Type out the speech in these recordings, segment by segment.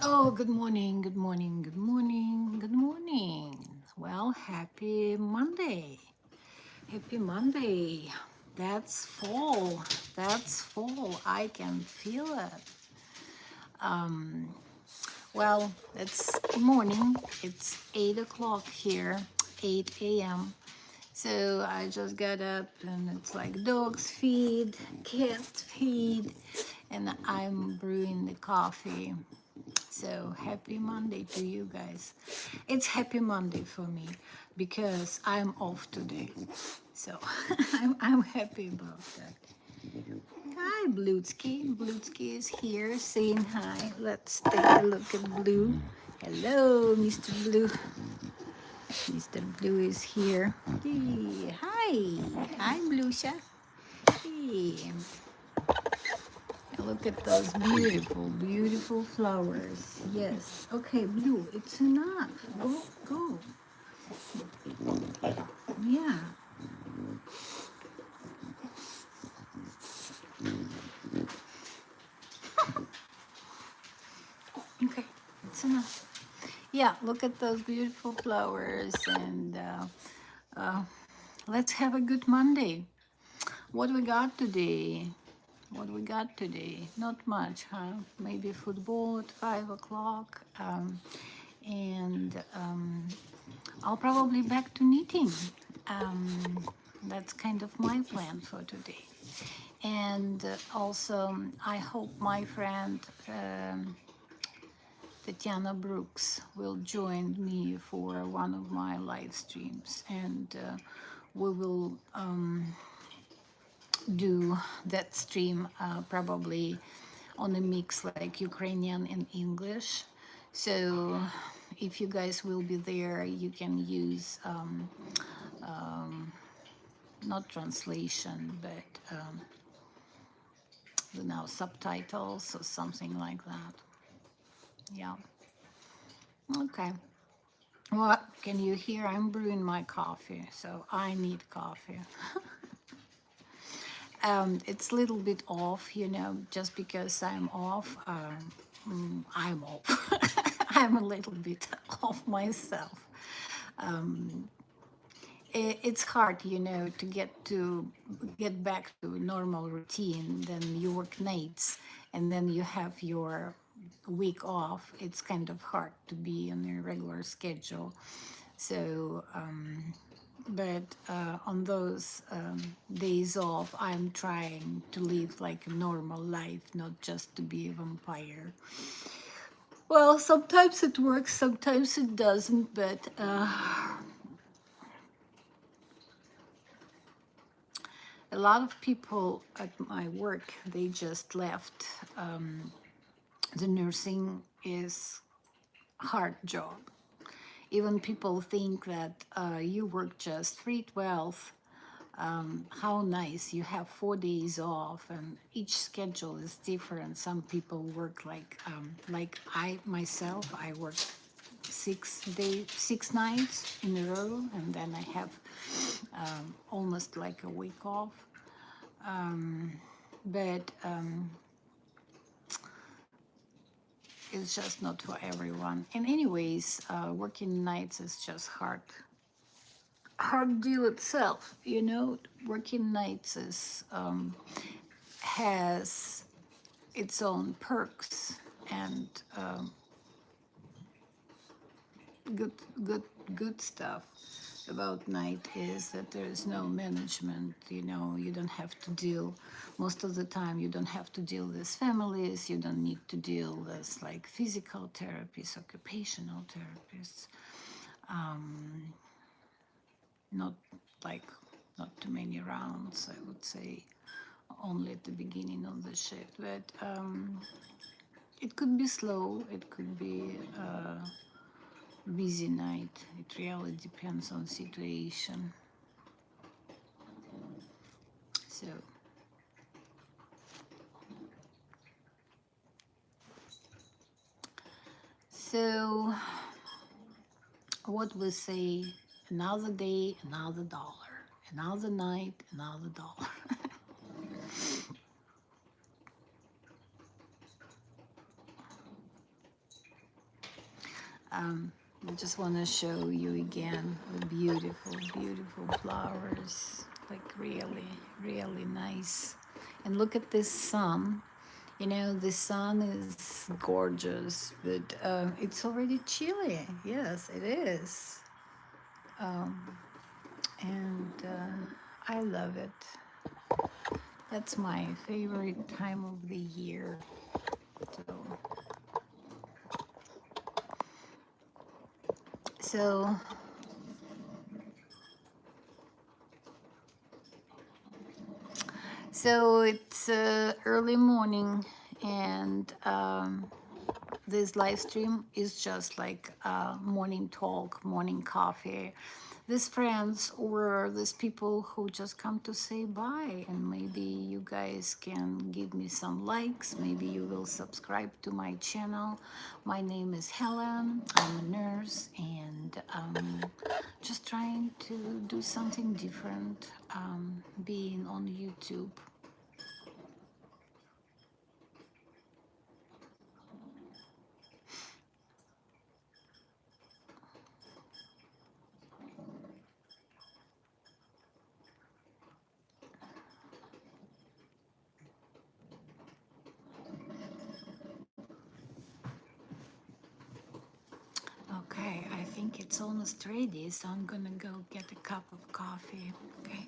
Oh, good morning, good morning, good morning, good morning. Well, happy Monday. Happy Monday. That's fall. That's fall. I can feel it. Well, it's morning. It's 8 o'clock here, 8 a.m. So I just got up and it's like dogs feed, cats feed, and I'm brewing the coffee. So happy Monday to you guys. It's happy Monday for me because I'm off today. So I'm happy about that. Hi, Blutsky. Blutsky is here saying hi. Let's take a look at Blue. Hello, Mr. Blue. Mr. Blue is here. Hey, hi. Hi, Bluesha. Hey, look at those beautiful, beautiful flowers. Yes. Okay, Blue, it's enough. Go, go. Yeah. Okay, it's enough. Yeah, look at those beautiful flowers and let's have a good Monday. What we got today? What we got today? Not much, huh? Maybe football at 5 o'clock. And I'll probably back to knitting. Um, that's kind of my plan for today. And also, I hope my friend Tatiana Brooks will join me for one of my live streams, and we will do that stream probably on a mix like Ukrainian and English. So if you guys will be there, you can use not translation, but subtitles or something like that. Yeah. Okay. Well, can you hear? I'm brewing my coffee, so I need coffee. It's a little bit off, just because I'm off. I'm off. I'm a little bit off myself. It's hard, to get back to normal routine. Then you work nights, and then you have your week off. It's kind of hard to be on a regular schedule. So, but on those days off, I'm trying to live like a normal life, not just to be a vampire. Well, sometimes it works, sometimes it doesn't, but a lot of people at my work, they just left. The nursing is hard job. Even people think that you work just 312. How nice, you have 4 days off and each schedule is different. Some people work like I myself, I work 6 days, 6 nights in a row, and then I have almost like a week off. But it's just not for everyone. And anyways, working nights is just hard deal itself. Working nights has its own perks and good good good stuff about night is that there is no management. You don't have to deal, most of the time you don't have to deal with families. You don't need to deal with like physical therapists, occupational therapists. Not like, not too many rounds, I would say, only at the beginning of the shift. But it could be slow, it could be busy night. It really depends on situation. So, so what we say? Another day, another dollar. Another night, another dollar. I just want to show you again the beautiful, beautiful flowers. Like really, really nice. And look at this sun. You know, the sun is gorgeous, but it's already chilly. Yes, it is. And I love it. That's my favorite time of the year. So, so So it's early morning, and this live stream is just like morning talk, morning coffee. These friends or these people who just come to say bye, and maybe you guys can give me some likes. Maybe you will subscribe to my channel. My name is Helen. I'm a nurse, and just trying to do something different, being on YouTube. Okay, I think it's almost ready, so I'm gonna go get a cup of coffee. Okay.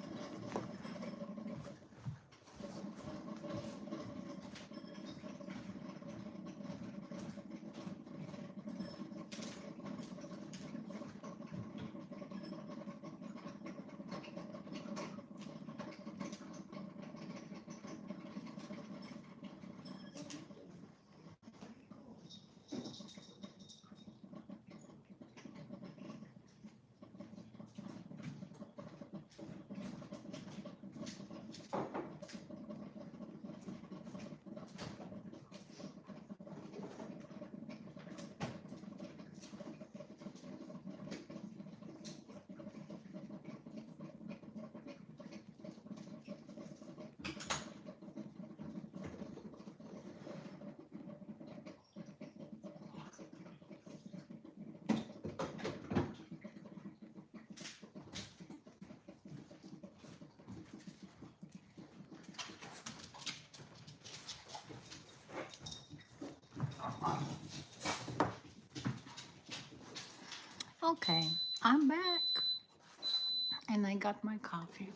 Okay, I'm back, and I got my coffee.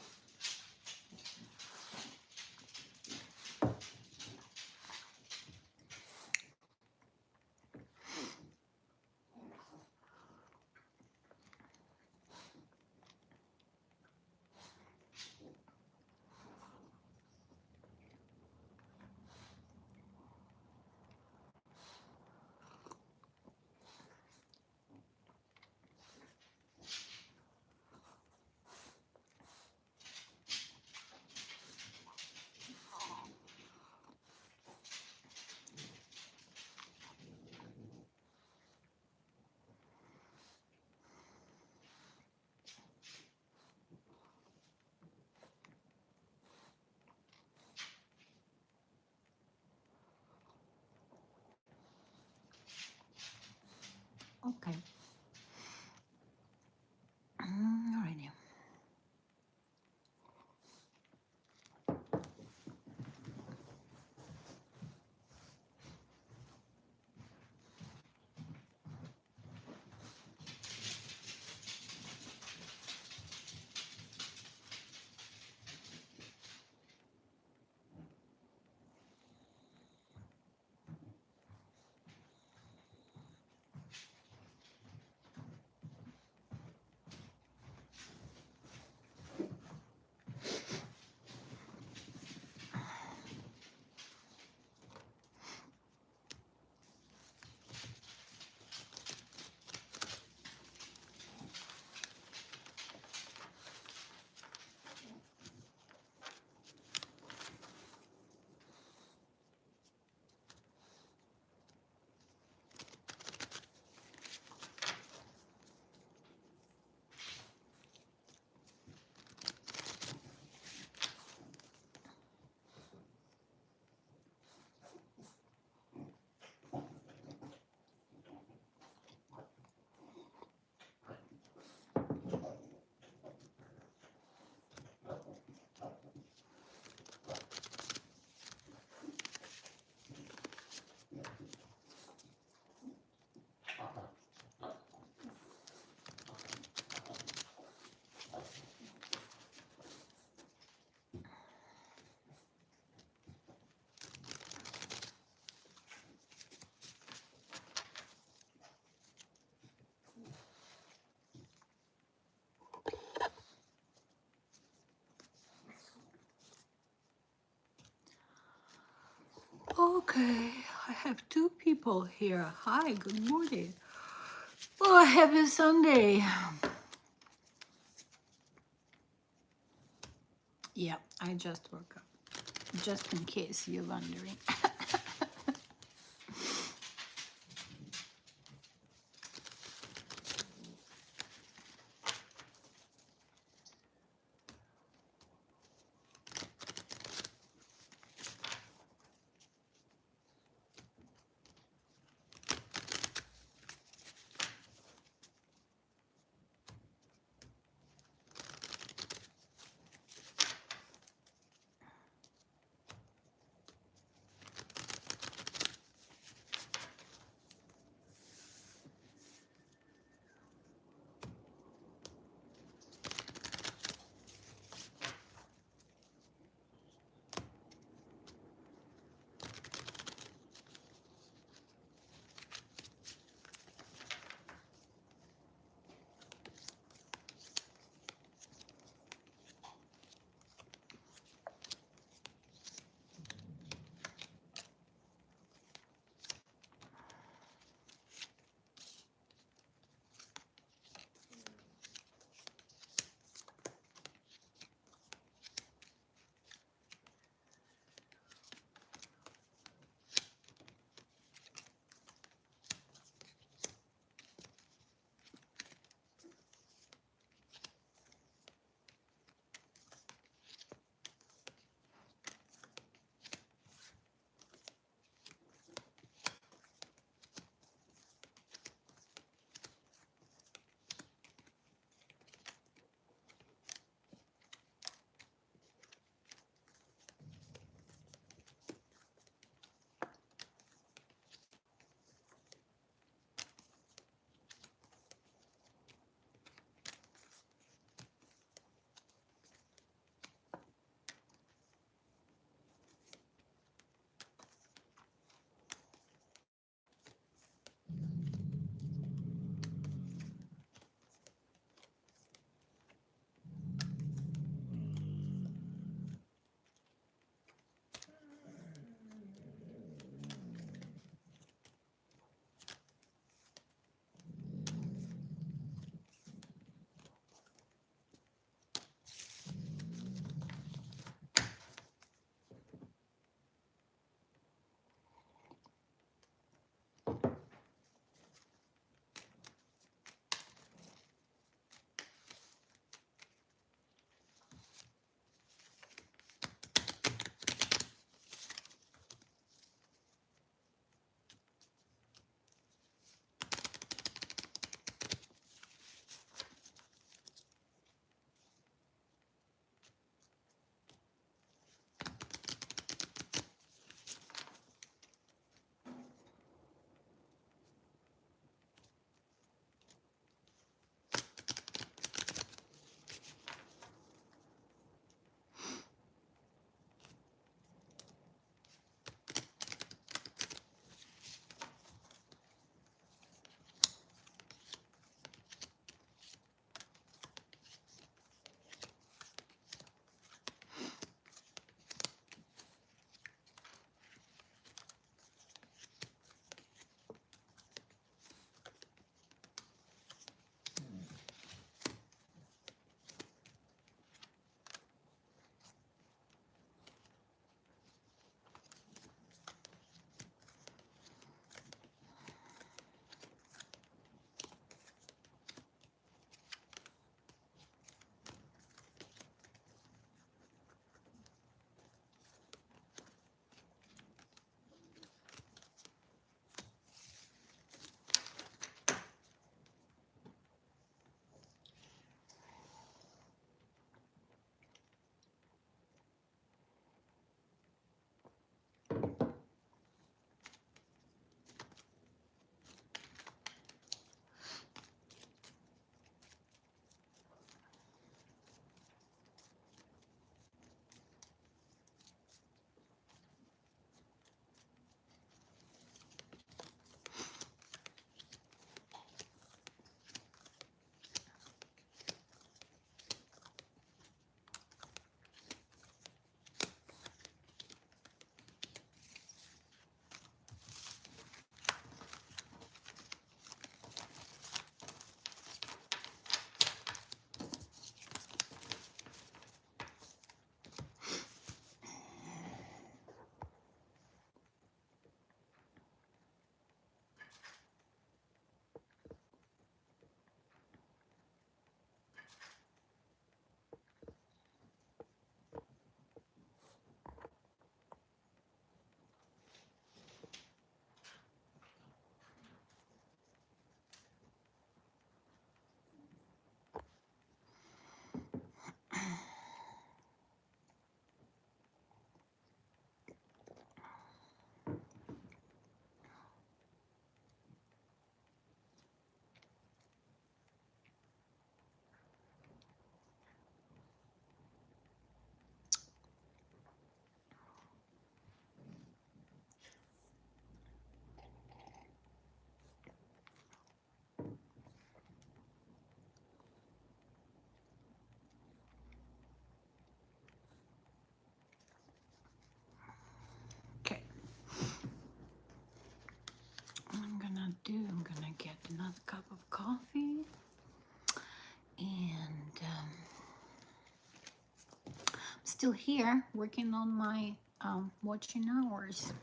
Okay, I have two people here. Hi, good morning. Oh, happy Sunday. Yeah, I just woke up, just in case you're wondering. Still here working on my watching hours.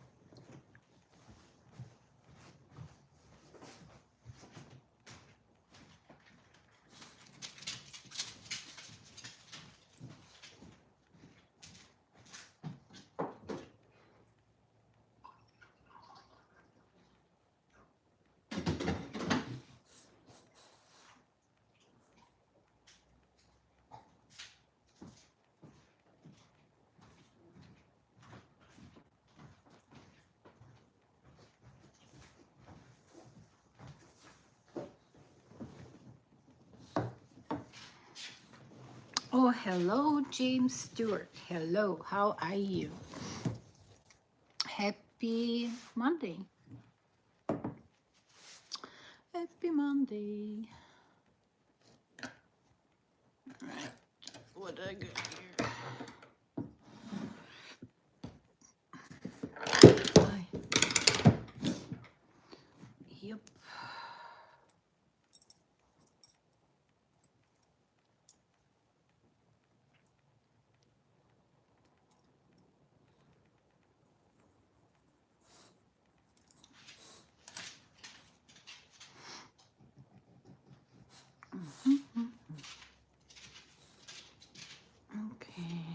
Oh, hello, James Stewart. Hello, how are you? Happy Monday. Happy Monday. Right. What I got here? Hi. Yep. Okay.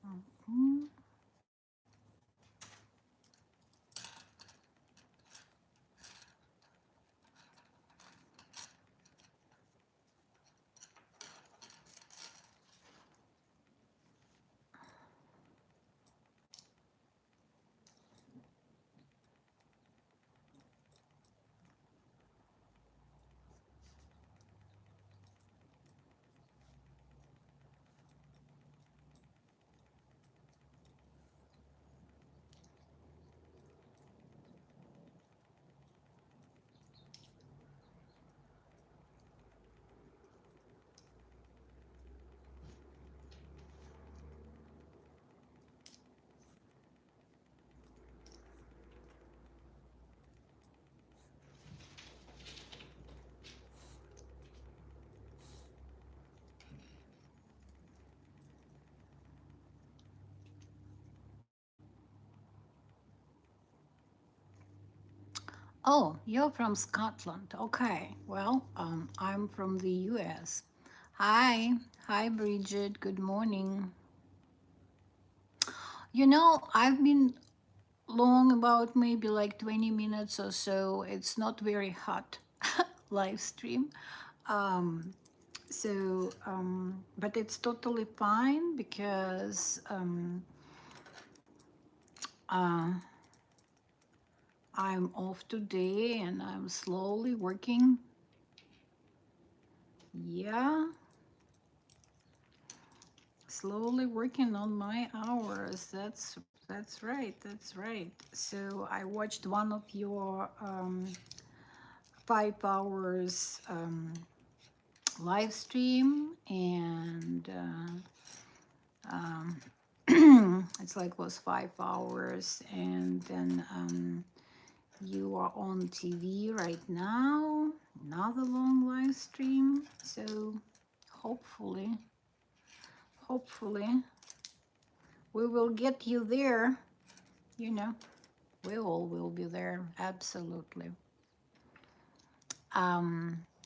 Mhm. Oh, you're from Scotland. Okay. Well, I'm from the US. Hi. Hi, Bridget. Good morning. I've been long about maybe like 20 minutes or so. It's not very hot live stream. Um, but it's totally fine because uh, I'm off today and I'm slowly working. Yeah, slowly working on my hours. That's right. That's right. So I watched one of your 5 hours live stream, and it's like was 5 hours, and then you are on TV right now, another long live stream. So hopefully we will get you there, you know. We all will be there, absolutely.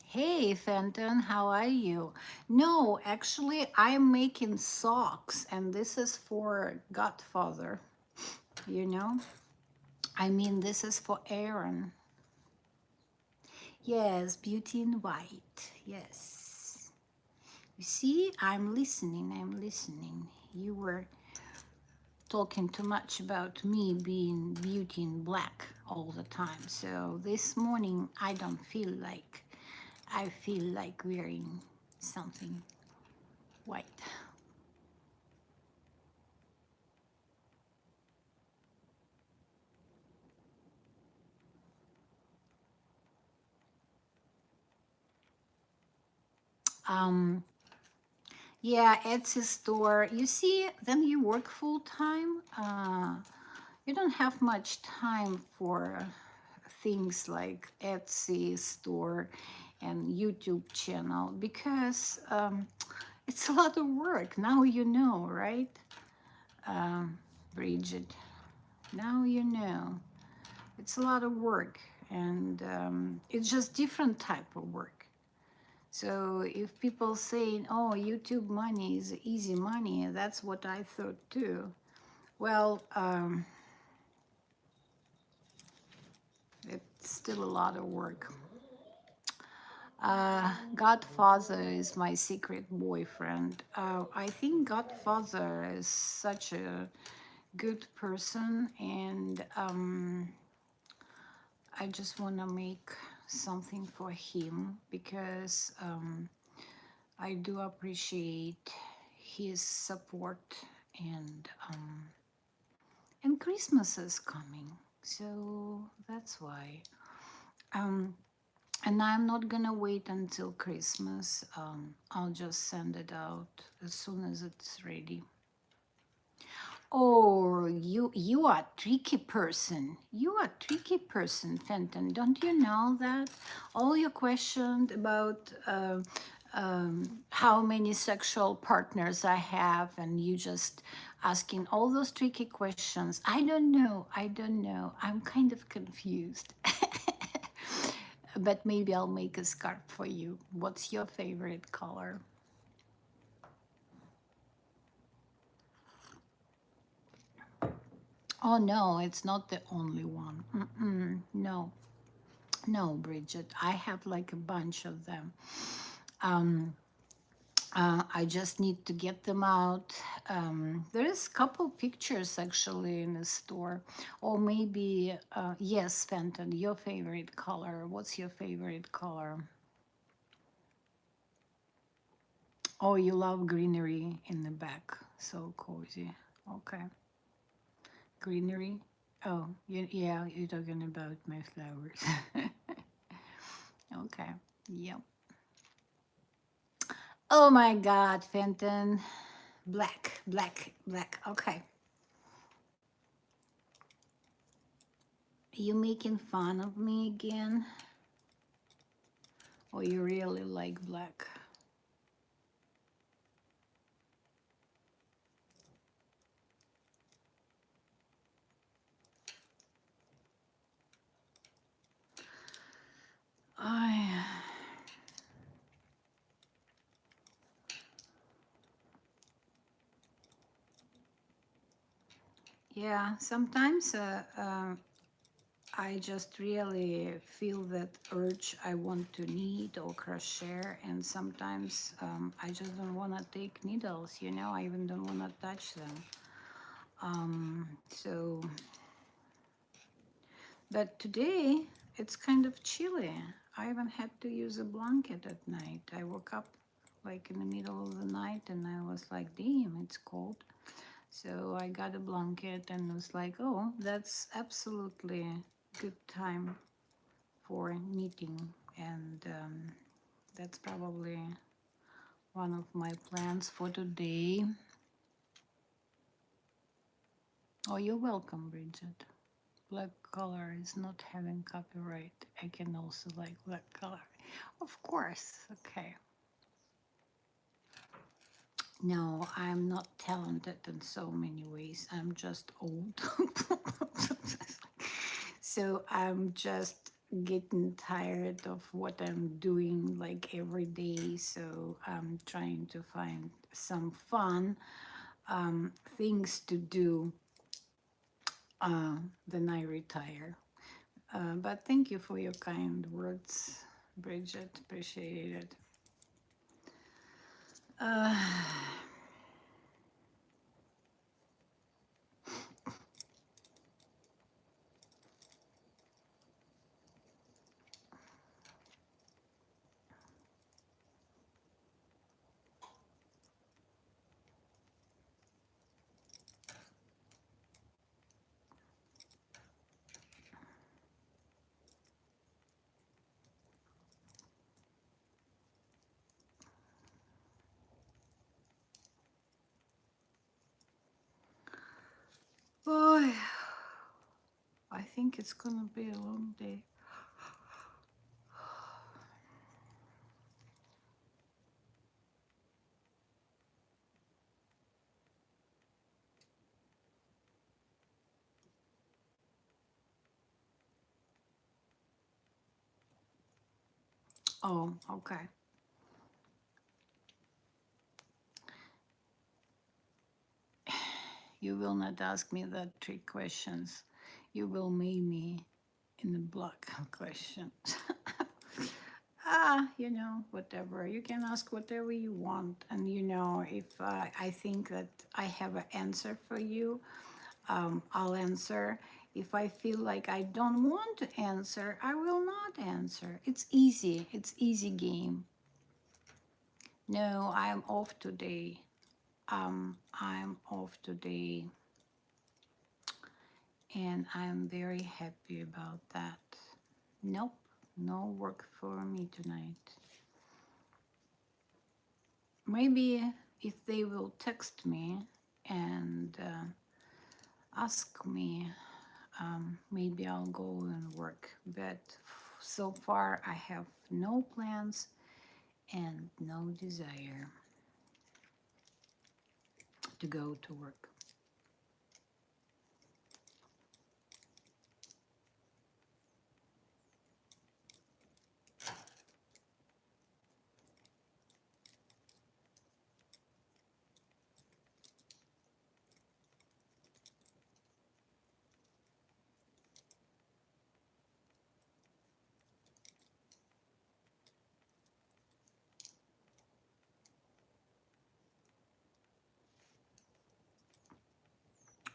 Hey, Fenton, how are you? No, actually, I'm making socks, and this is for Godfather, you know? I mean, this is for Aaron. Yes, beauty in white. Yes. You see, I'm listening. I'm listening. You were talking too much about me being beauty in black all the time. So this morning, I feel like wearing something white. Um, Yeah, Etsy store. You see, then you work full time. You don't have much time for things like Etsy store and YouTube channel because it's a lot of work. Now you know, right, Bridget? Now you know. It's a lot of work, and it's just different type of work. So if people saying, "Oh, YouTube money is easy money," that's what I thought too. Well, it's still a lot of work. Godfather is my secret boyfriend. I think Godfather is such a good person, and I just want to make something for him because I do appreciate his support, and Christmas is coming, so that's why. Um, and I'm not gonna wait until Christmas. I'll just send it out as soon as it's ready. Oh, you are a tricky person. You are a tricky person, Fenton. Don't you know that? All your questions about how many sexual partners I have, and you just asking all those tricky questions. I don't know. I don't know. I'm kind of confused. But maybe I'll make a scarf for you. What's your favorite color? Oh no, it's not the only one. No, no, Bridget. I have like a bunch of them. Um, I just need to get them out. There's a couple pictures actually in the store. Or maybe, yes, Fenton, your favorite color. What's your favorite color? Oh, you love greenery in the back. So cozy. Okay. Greenery. Oh, yeah, you're talking about my flowers. Okay. Yep. Oh my God, Fenton. Black, black, black. Okay. You making fun of me again? Or you really like black? I, yeah, sometimes I just really feel that urge I want to knit or crochet, and sometimes I just don't want to take needles, I even don't want to touch them. So, but today it's kind of chilly. I even had to use a blanket at night. I woke up like in the middle of the night and I was like, damn, it's cold. So I got a blanket and was like, oh, that's absolutely good time for knitting. And that's probably one of my plans for today. Oh, you're welcome, Bridget. Black color is not having copyright. I can also like black color. Of course. Okay. No, I'm not talented in so many ways. I'm just old. So I'm just getting tired of what I'm doing like every day. So I'm trying to find some fun things to do then I retire. But thank you for your kind words, Bridget. Appreciate it. Uh, I think it's gonna be a long day. Oh, okay. You will not ask me that trick questions. You will make me in the block of questions. Whatever. You can ask whatever you want. And, if I think that I have an answer for you, I'll answer. If I feel like I don't want to answer, I will not answer. It's easy. It's easy game. No, I'm off today. I'm off today, and I'm very happy about that. Nope, no work for me tonight. Maybe if they will text me and ask me, maybe I'll go and work. But so far, I have no plans and no desire to go to work.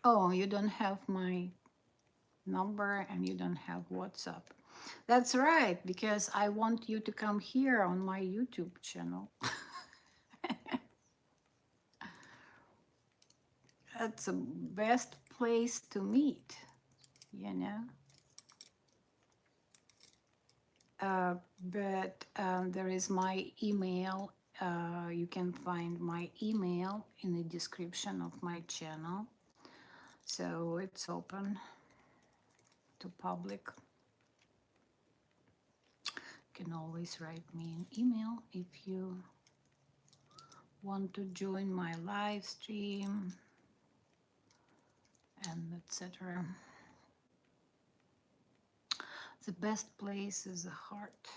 Oh, you don't have my number and you don't have WhatsApp. That's right, because I want you to come here on my YouTube channel. That's the best place to meet, you know. But there is my email. You can find my email in the description of my channel. So it's open to public. You can always write me an email if you want to join my live stream and etc. The best place is the heart.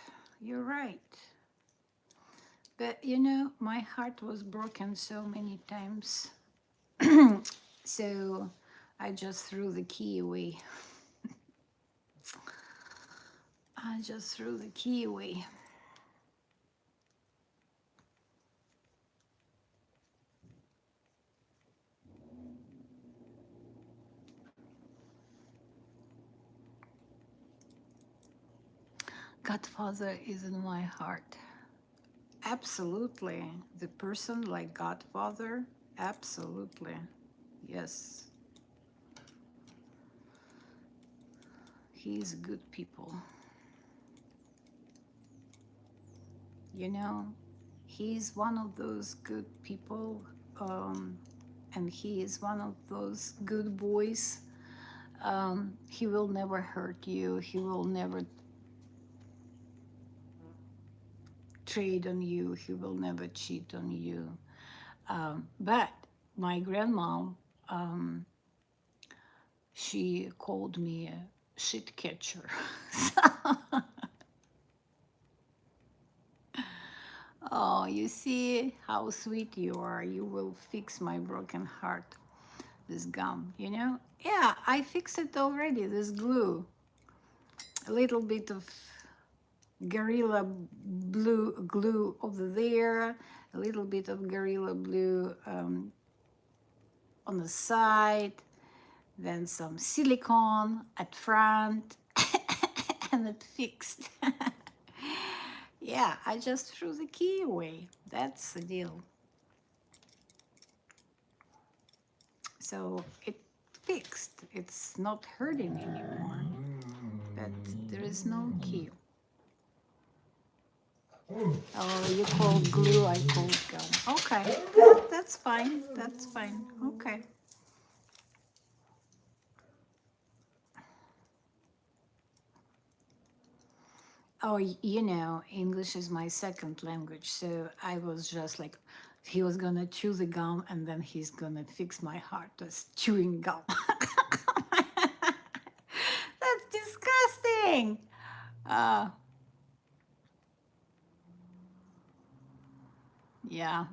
You're right. But my heart was broken so many times. So I just threw the key away. I just threw the key away. Godfather is in my heart. Absolutely. The person like Godfather, absolutely. Yes. He's good people. He's one of those good people, and he is one of those good boys. He will never hurt you. He will never trade on you. He will never cheat on you. But my grandmom, she called me a shit catcher. Oh, you see how sweet you are. You will fix my broken heart. This gum, Yeah, I fixed it already, this glue. A little bit of Gorilla Blue glue over there, a little bit of Gorilla Blue on the side, then some silicone at front, and it fixed. Yeah, I just threw the key away. That's the deal. So it fixed. It's not hurting anymore. But there is no key. Oh, you called glue, I called gum. Okay, that's fine. That's fine. Okay. Oh, you know, English is my second language, so I was just like, he was gonna chew the gum and then he's gonna fix my heart as chewing gum. That's disgusting. Uh, yeah.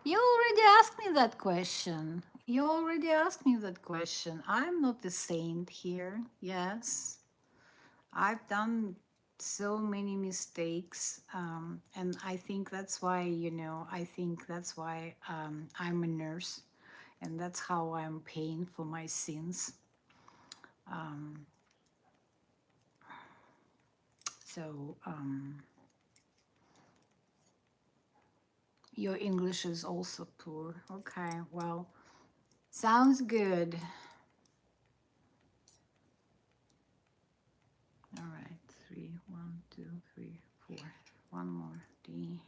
You already asked me that question. You already asked me that question. I'm not a saint here. Yes. I've done so many mistakes, and I think that's why, I think that's why I'm a nurse, and that's how I'm paying for my sins. Um, so your English is also poor. Okay, well, sounds good. All right, three, one, two, three, four. One more. D.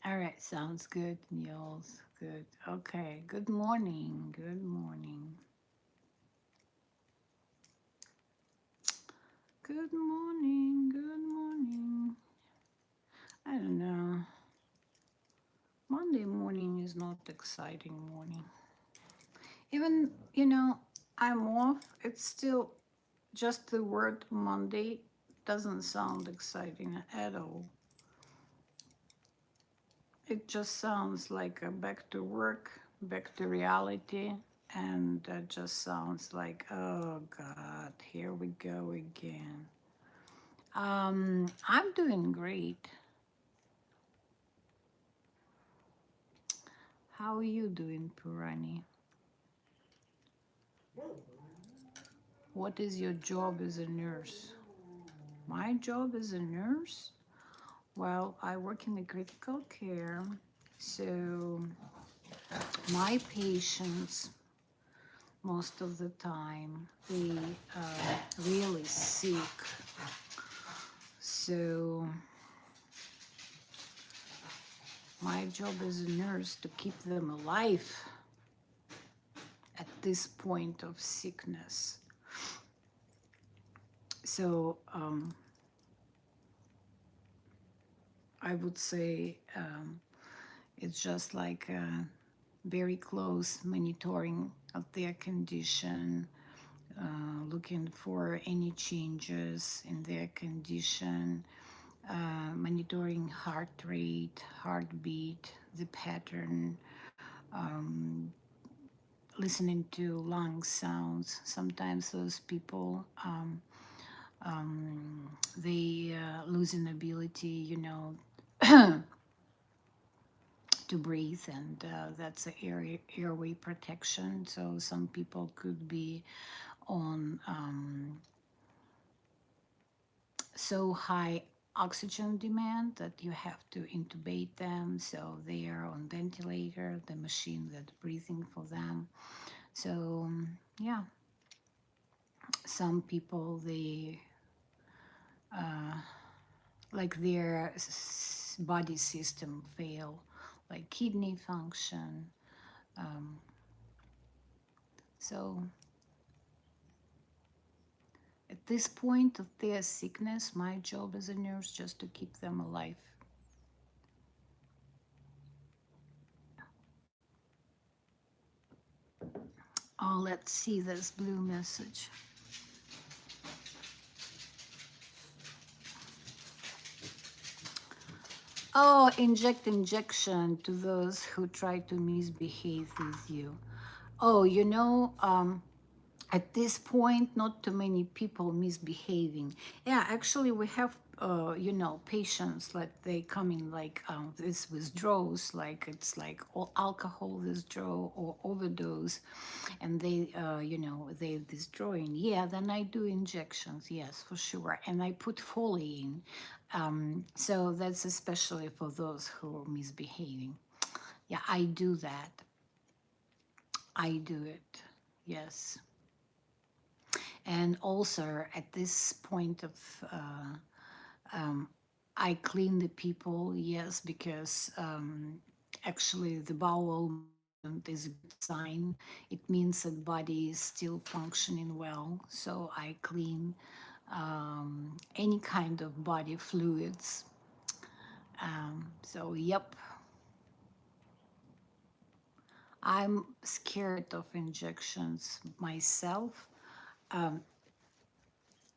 All right, sounds good, Niels. Good. Okay. Good morning. Good morning. Good morning. Good morning. I don't know. Monday morning is not exciting morning. Even, I'm off. It's still just the word Monday doesn't sound exciting at all. It just sounds like a back to work, back to reality, and that just sounds like, oh God, here we go again. I'm doing great. How are you doing, Purani? What is your job as a nurse? My job as a nurse? Well, I work in the critical care, so my patients most of the time they really sick. So my job as a nurse to keep them alive at this point of sickness. So I would say it's just like very close monitoring of their condition, looking for any changes in their condition, monitoring heart rate, heartbeat, the pattern, listening to lung sounds. Sometimes those people they lose an ability, to breathe, and that's a airway protection. So some people could be on so high oxygen demand that you have to intubate them, so they are on ventilator, the machine that's breathing for them. So yeah, some people they like their body system fail, like kidney function. So at this point of their sickness, my job as a nurse just to keep them alive. Oh, let's see this blue message. Oh, injection to those who try to misbehave with you. Oh, at this point, not too many people misbehaving. Yeah, actually, we have patients like they come in like this withdrawals, like it's like all alcohol withdrawal or overdose, and they withdrawing. Yeah, then I do injections. Yes, for sure, and I put Foley in. So that's especially for those who are misbehaving. Yeah, I do that. I do it. Yes, and also at this point of I clean the people, yes, because actually the bowel movement is a good sign. It means that body is still functioning well. So I clean any kind of body fluids. So yep, I'm scared of injections myself.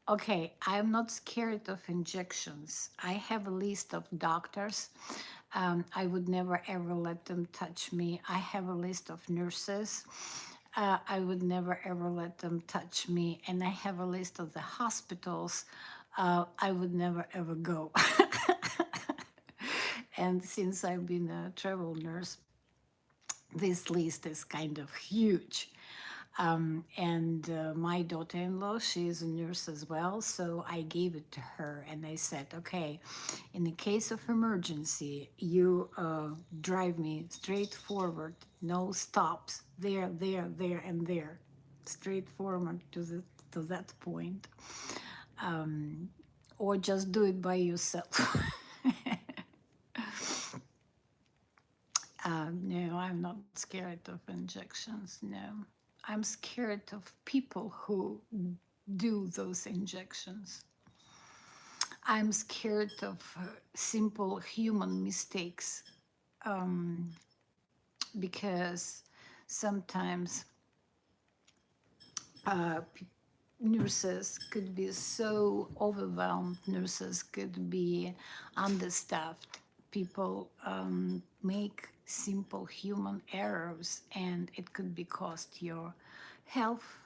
Okay, I'm not scared of injections. I have a list of doctors. I would never ever let them touch me. I have a list of nurses. I would never ever let them touch me. And I have a list of the hospitals. I would never ever go. And since I've been a travel nurse, this list is kind of huge. And my daughter-in-law, she is a nurse as well, so I gave it to her and I said, okay, in the case of emergency, you drive me straight forward, no stops, there, and there, straight forward to that point, or just do it by yourself. No, I'm not scared of injections. No, I'm scared of people who do those injections. I'm scared of simple human mistakes because sometimes nurses could be so overwhelmed, nurses could be understaffed. People make simple human errors and it could be cost your health,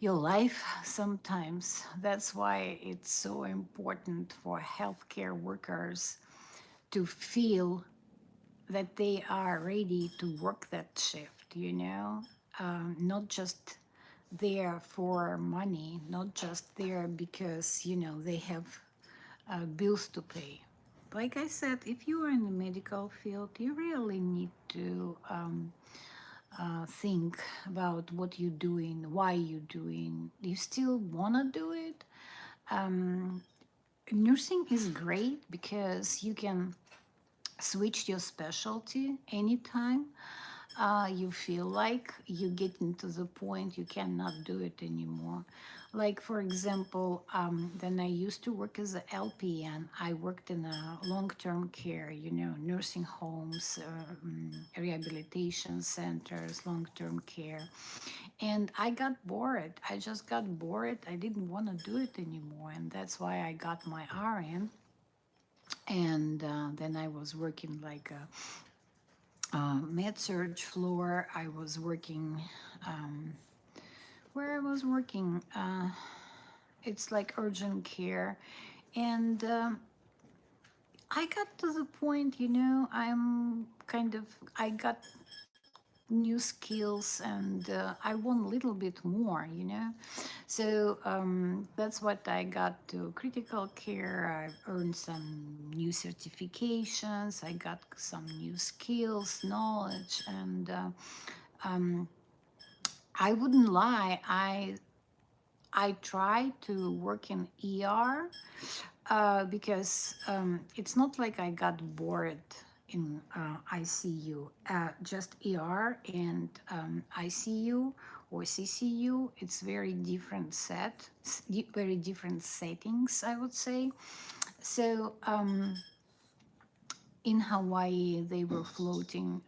your life sometimes. That's why it's so important for healthcare workers to feel that they are ready to work that shift, not just there for money, not just there because, they have bills to pay. Like I said, if you are in the medical field, you really need to think about what you're doing, why you're doing. You still want to do it? Nursing is great because you can switch your specialty anytime you feel like you get into the point you cannot do it anymore. Like, for example, then I used to work as a LPN. I worked in a long-term care, nursing homes, rehabilitation centers, long-term care. And I got bored. I just got bored. I didn't want to do it anymore. And that's why I got my RN. And then I was working like a med surge floor. I was working where I was working. It's like urgent care, and I got to the point, I got new skills and I want a little bit more. So that's what I got to critical care. I earned some new certifications. I got some new skills, knowledge, and I wouldn't lie. I try to work in ER because it's not like I got bored in I.C.U. Just ER and I.C.U. or C.C.U. It's very different very different settings, I would say. So in Hawaii, they were floating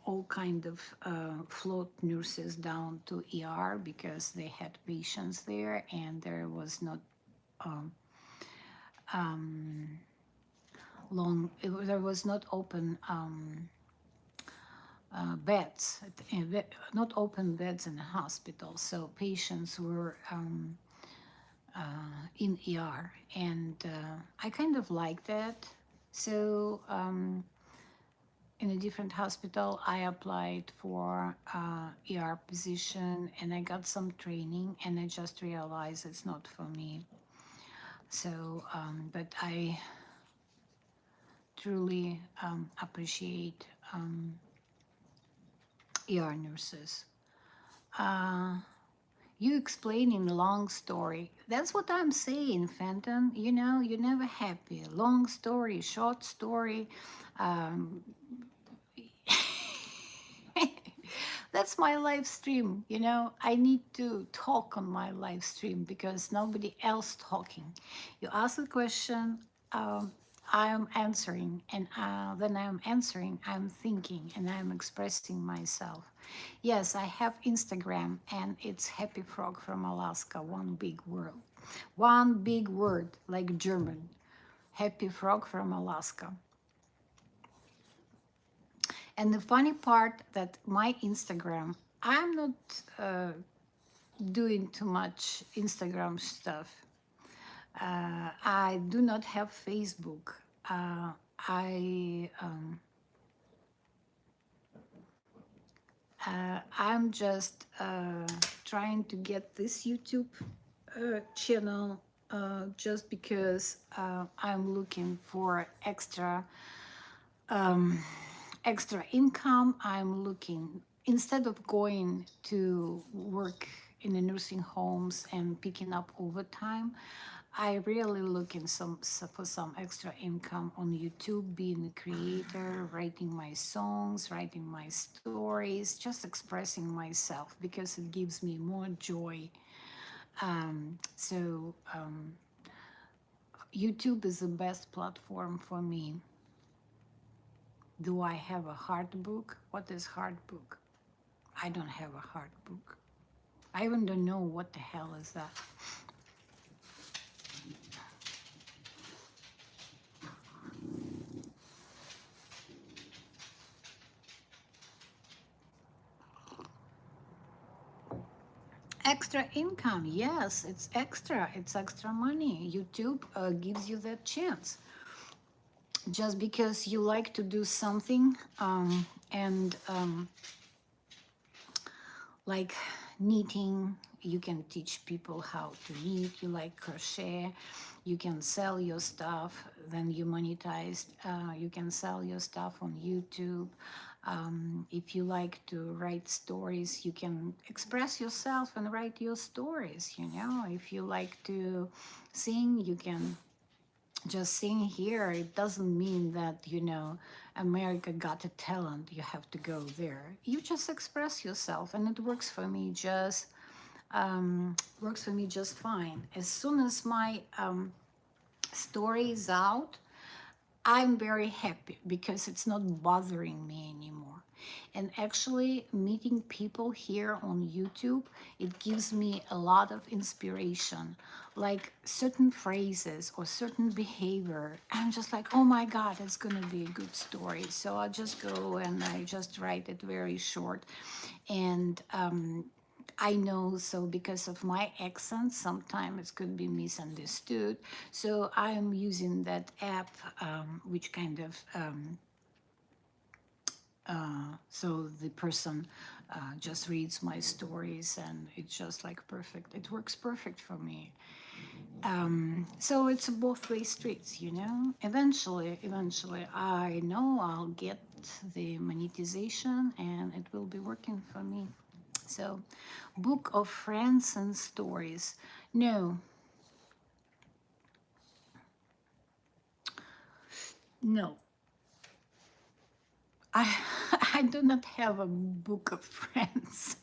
all kind of float nurses down to ER because they had patients there and there was not there was not open beds, not open beds in the hospital. So patients were in ER, and I kind of like that. So in a different hospital, I applied for ER position, and I got some training, and I just realized it's not for me. So, but I truly appreciate ER nurses. Uh, You explaining long story. That's what I'm saying, Fenton. You know, you're never happy. Long story, short story. Um, that's my live stream. You know, I need to talk on my live stream because nobody else talking. You ask a question, I'm answering, and then I'm answering, I'm thinking, and I'm expressing myself. Yes, I have Instagram, and it's Happy Frog from Alaska. One big word, one big word like German. Happy Frog from Alaska. And the funny part that my Instagram, I'm not doing too much Instagram stuff. I do not have Facebook. I'm just trying to get this YouTube channel just because I'm looking for extra income. I'm looking, instead of going to work in the nursing homes and picking up overtime, I really looking for some extra income on YouTube, being a creator, writing my songs, writing my stories, just expressing myself because it gives me more joy. So YouTube is the best platform for me. Do I have a hard book? What is hard book? I don't have a hard book. I even don't know what the hell is that. Extra income, yes, it's extra. It's extra money. YouTube gives you that chance. Just because you like to do something and like knitting, you can teach people how to knit. You like crochet, you can sell your stuff, then you monetize. You can sell your stuff on YouTube. If you like to write stories, you can express yourself and write your stories. You know, if you like to sing, you can just sing here. It doesn't mean that, you know, America Got a Talent, you have to go there. You just express yourself, and it works for me just fine. As soon as my story is out, I'm very happy because it's not bothering me anymore. And actually, meeting people here on YouTube, it gives me a lot of inspiration. Like certain phrases or certain behavior, I'm just like, oh my God, it's gonna be a good story. So I just go and I just write it very short. And I know, so because of my accent, sometimes it could be misunderstood. So I'm using that app, which kind of, so the person just reads my stories, and it's just like perfect. It works perfect for me. So it's both way streets, you know. Eventually, I know I'll get the monetization, and it will be working for me. So, book of friends and stories. No, no. I I do not have a book of friends.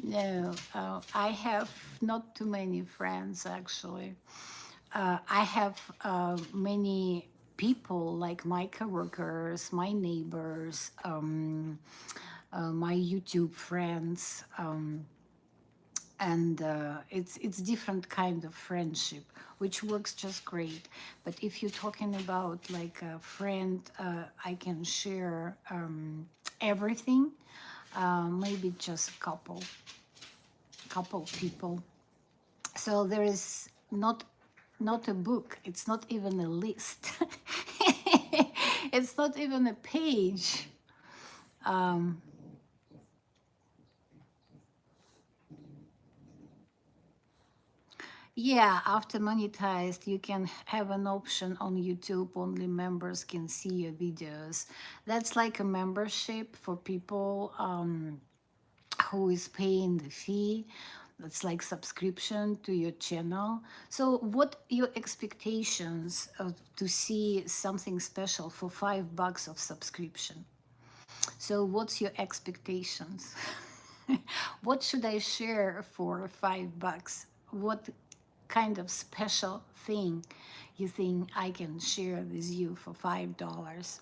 No, I have not too many friends actually. I have many people like my coworkers, my neighbors, my YouTube friends. And it's different kind of friendship, which works just great. But if you're talking about like a friend, I can share everything. Maybe just a couple people. So there is not a book. It's not even a list. It's not even a page. Um, yeah, after monetized, you can have an option on YouTube. Only members can see your videos. That's like a membership for people who is paying the fee. That's like subscription to your channel. So what your expectations of to see something special for $5 of subscription? So what's your expectations? What should I share for $5? What kind of special thing you think I can share with you for $5?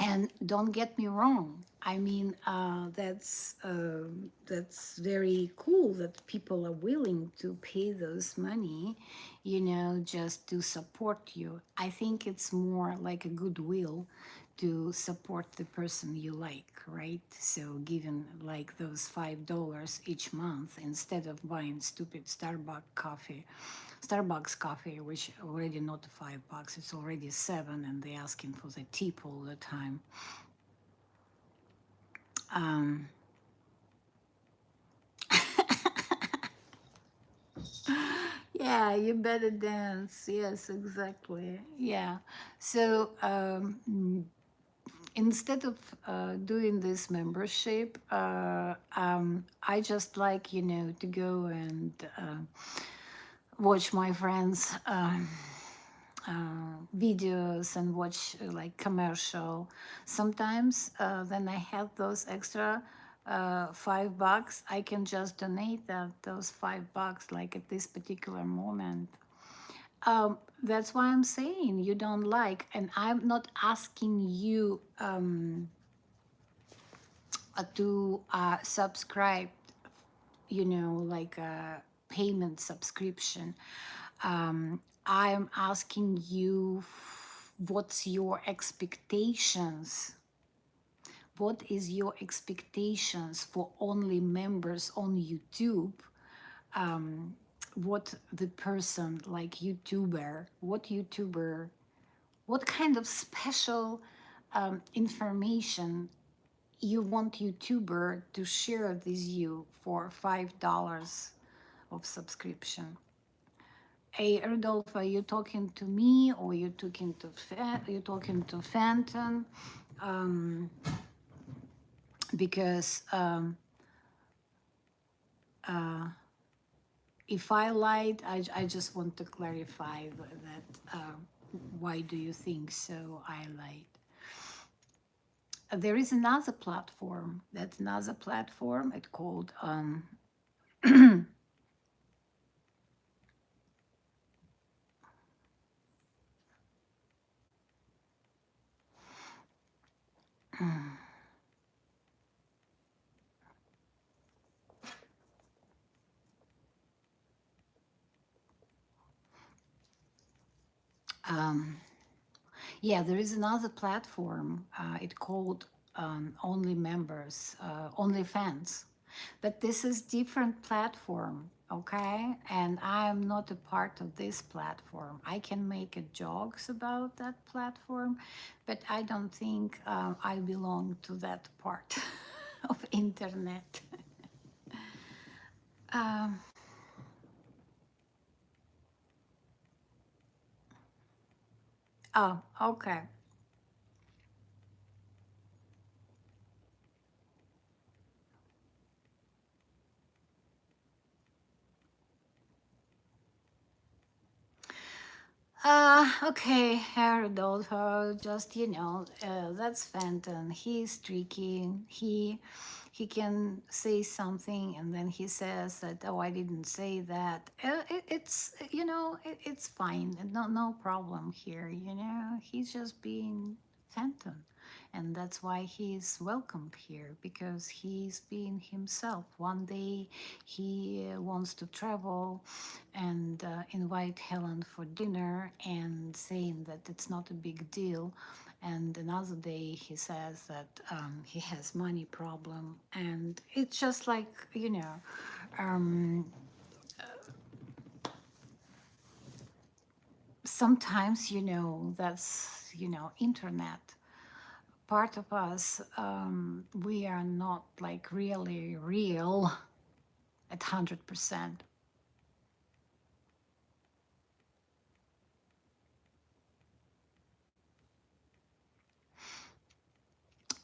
And don't get me wrong. I mean, that's very cool that people are willing to pay those money, just to support you. I think it's more like a goodwill to support the person you like, right? So giving like those $5 each month instead of buying stupid Starbucks coffee, which already not $5, it's already seven, and they're asking for the tip all the time. Um, yeah, you better dance. Yes, exactly. Yeah. So instead of doing this membership, I just like, to go and watch my friends. Videos and watch like commercial. Sometimes when I have those extra $5, I can just donate those $5 like at this particular moment. That's why I'm saying you don't like, and I'm not asking you to subscribe, like a payment subscription. I'm asking you, what's your expectations? What is your expectations for only members on YouTube? What the person, like what kind of special information you want YouTuber to share with you for $5 of subscription? Hey, Rudolph, are you talking to me or you talking to Phantom? Um, because uh, if I lied, I just want to clarify that. Why do you think so? I lied. There is another platform. That's another platform. It's called um, yeah, there is another platform. It called Only Members, Only Fans. But this is different platform, okay? And I'm not a part of this platform. I can make jokes about that platform, but I don't think I belong to that part of internet. um, oh, okay. Okay, Harold, just that's Fenton. He's tricky. He can say something and then he says that, oh, I didn't say that. It's it's fine. No problem here. He's just being Fenton. and that's why he's welcomed here, because he's being himself. One day he wants to travel and invite Helen for dinner and saying that it's not a big deal, and another day he says that he has money problem, and it's just like, um, sometimes, that's, internet part of us. We are not like really real at 100%.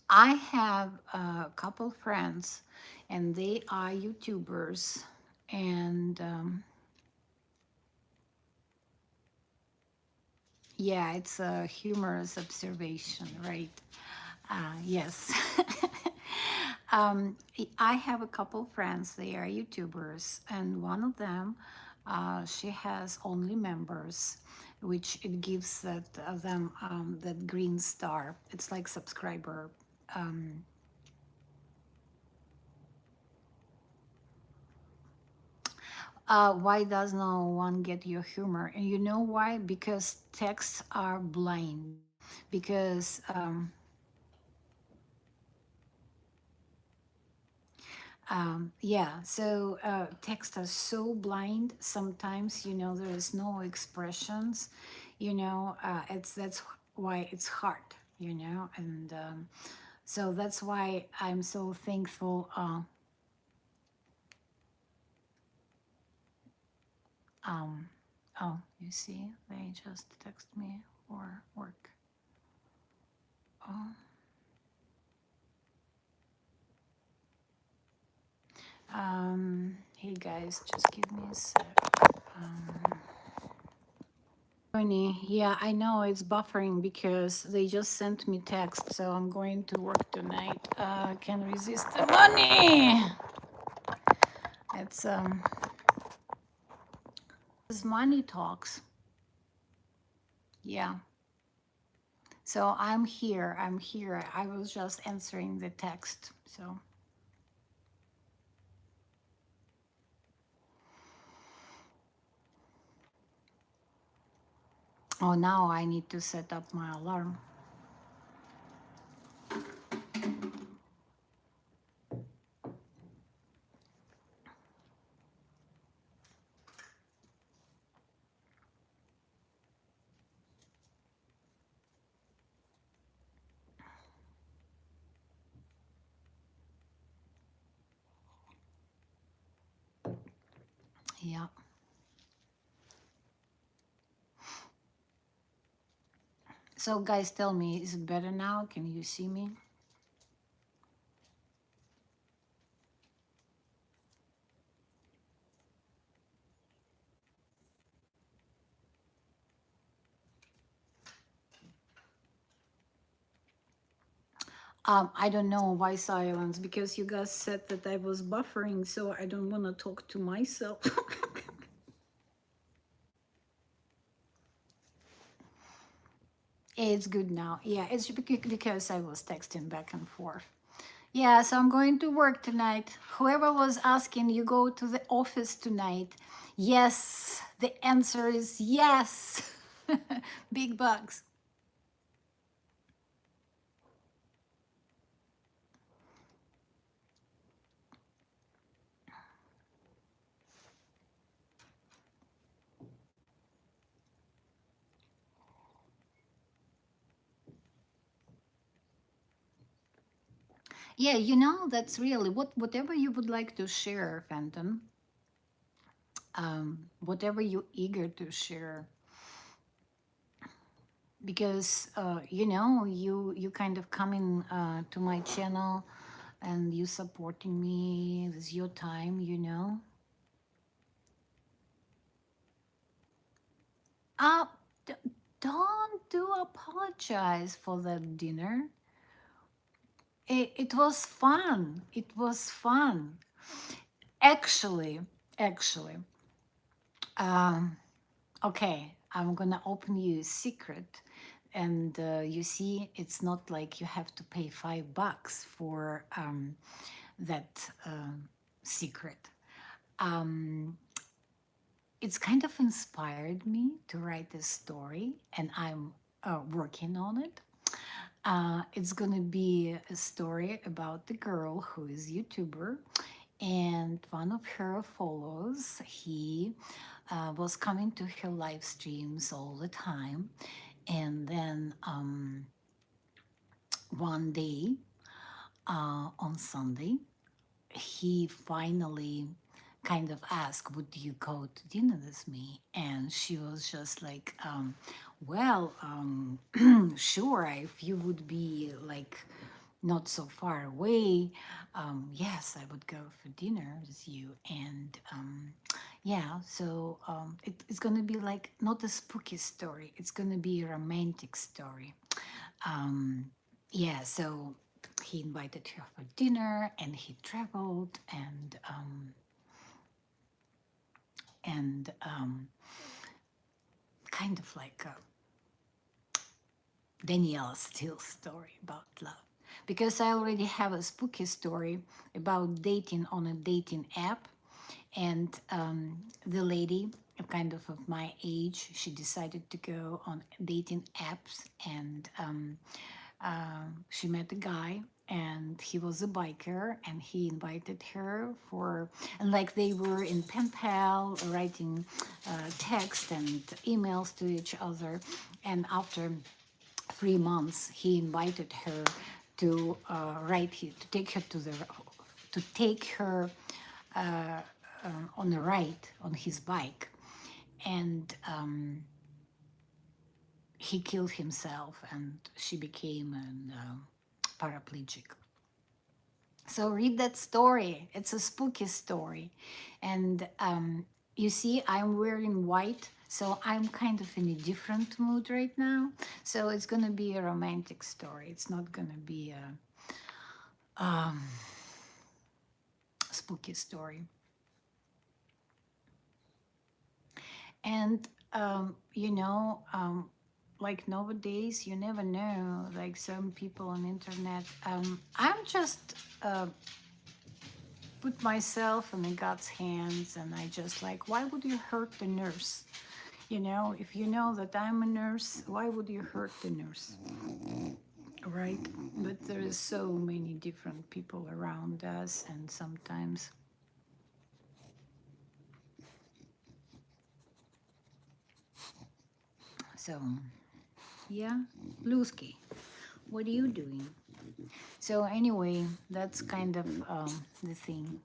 I have a couple friends, and they are YouTubers, and yeah, it's a humorous observation, right? Yes. I have a couple friends, they are YouTubers, and one of them, she has only members, which it gives them that green star. It's like subscriber. Um, why does no one get your humor? And you know why? Because texts are blind. Because yeah, so text are so blind. Sometimes, there is no expressions. It's that's why it's hard. And so that's why I'm so thankful. Um, oh, you see, they just text me for work. Oh, hey guys, just give me a sec. Um, Tony, yeah, I know it's buffering because they just sent me text, so I'm going to work tonight. Can resist the money. It's this money talks. Yeah. So I'm here. I'm here. I was just answering the text. So oh, now I need to set up my alarm. Yeah. So guys, tell me, is it better now? Can you see me? I don't know why silence, because you guys said that I was buffering, so I don't want to talk to myself. It's good now. Yeah, it's because I was texting back and forth. Yeah, so I'm going to work tonight. Whoever was asking, you go to the office tonight? Yes, the answer is yes. Big bucks. Yeah, that's really whatever you would like to share, Phantom. Whatever you're eager to share, because you kind of coming to my channel, and you supporting me with your time. Uh, d- don't do apologize for that dinner. It was fun. It was fun. Actually, um, okay, I'm gonna open you a secret. and you see, it's not like you have to pay $5 for that secret. Um, it's kind of inspired me to write this story, and I'm working on it. It's gonna be a story about the girl who is YouTuber, and one of her follows. He was coming to her live streams all the time, and then one day on Sunday, he finally kind of asked, "Would you go to dinner with me?" And she was just like, "Well, sure, if you would be like not so far away, yes, I would go for dinner with you." And yeah, so it's gonna be like not a spooky story, it's gonna be a romantic story. Um, yeah, so he invited her for dinner, and he traveled, and kind of like a Danielle Steele story about love. Because I already have a spooky story about dating on a dating app, and the lady, of my age, she decided to go on dating apps, and she met a guy, and he was a biker, and he invited her for, and like they were in pen pal writing text and emails to each other, and after 3 months he invited her to to take her on a ride on his bike, and he killed himself, and she became an paraplegic. So read that story. It's a spooky story. And you see, I'm wearing white, so I'm kind of in a different mood right now. So it's going to be a romantic story. It's not going to be a spooky story. And, like nowadays, you never know, like some people on internet. I'm just put myself in God's hands, and I just like, why would you hurt the nurse? If you know that I'm a nurse, why would you hurt the nurse? Right? But there is so many different people around us, and sometimes, so yeah, Lusky, what are you doing? So anyway, that's kind of the thing.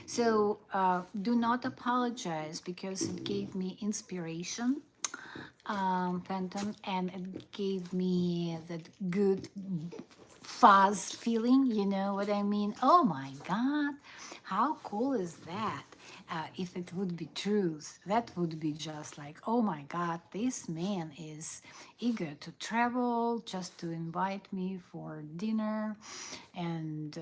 So do not apologize, because it gave me inspiration, Phantom, and it gave me that good fuzz feeling. You know what I mean? Oh my God, how cool is that? If it would be truth, that would be just like, oh my God, this man is eager to travel just to invite me for dinner. And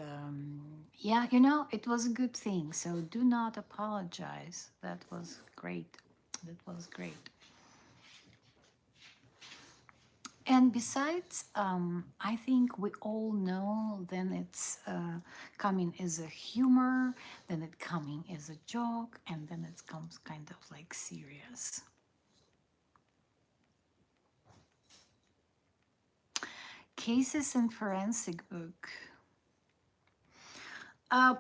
yeah, it was a good thing. So do not apologize. That was great. That was great. And besides, I think we all know then it's coming as a humor, then it coming as a joke, and then it comes kind of like serious. Cases and forensic book. Uh,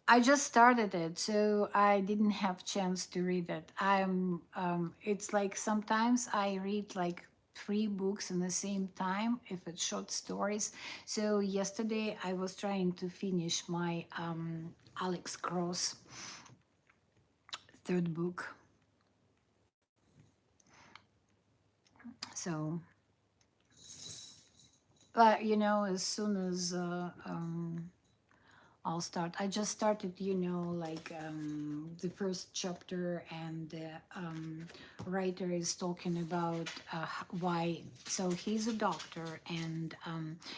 I just started it, so I didn't have chance to read it. It's like sometimes I read like three books in the same time if it's short stories. So yesterday I was trying to finish my Alex Cross third book. So, but as soon as I'll start. I just started, like the first chapter, and the writer is talking about why. So he's a doctor, and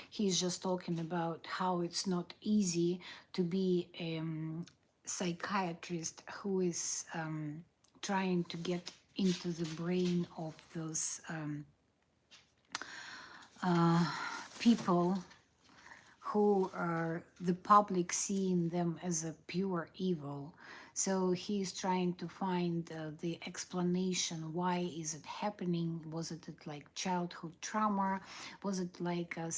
he's just talking about how it's not easy to be a psychiatrist who is trying to get into the brain of those people who are the public seeing them as a pure evil. So he's trying to find the explanation. Why is it happening? Was it like childhood trauma? Was it like a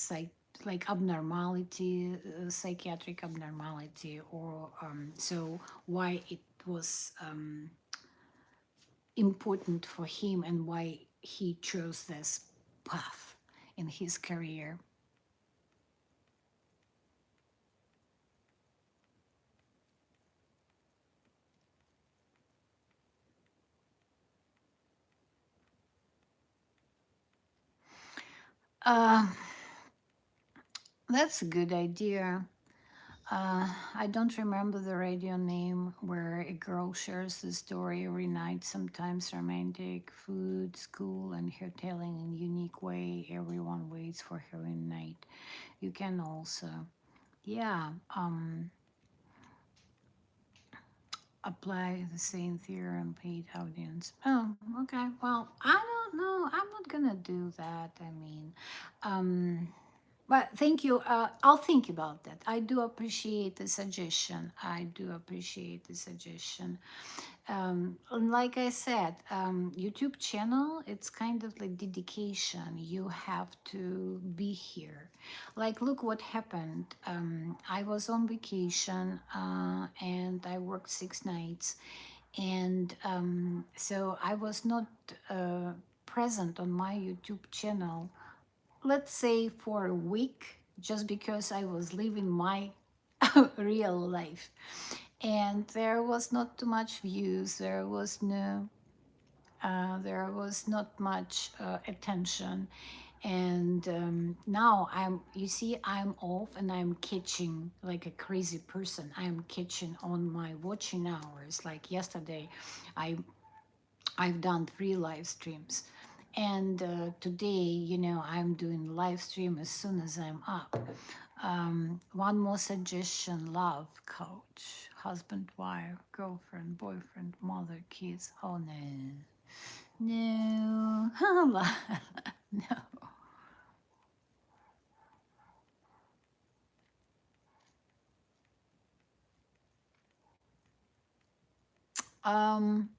like abnormality, psychiatric abnormality, or so why it was important for him and why he chose this path in his career. Uh, that's a good idea. I don't remember the radio name where a girl shares the story every night, sometimes romantic, food, school, and her telling in unique way. Everyone waits for her in night. You can also, yeah, apply the same theory on paid audience. Oh, okay. Well, I don't know. I'm not gonna do that. I mean, um, but thank you. I'll think about that. I do appreciate the suggestion. I do appreciate the suggestion. And like I said, YouTube channel, it's kind of like dedication. You have to be here. Like, look what happened. I was on vacation and I worked 6 nights. And so I was not present on my YouTube channel, let's say for a week, just because I was living my real life. And there was not too much views. There was not much attention. And now you see, I'm off and I'm catching like a crazy person. I'm catching on my watching hours. Like yesterday, I I've done 3 live streams. And today, I'm doing live stream as soon as I'm up. One more suggestion: love coach, husband, wife, girlfriend, boyfriend, mother, kids. Oh no, no, no. Um,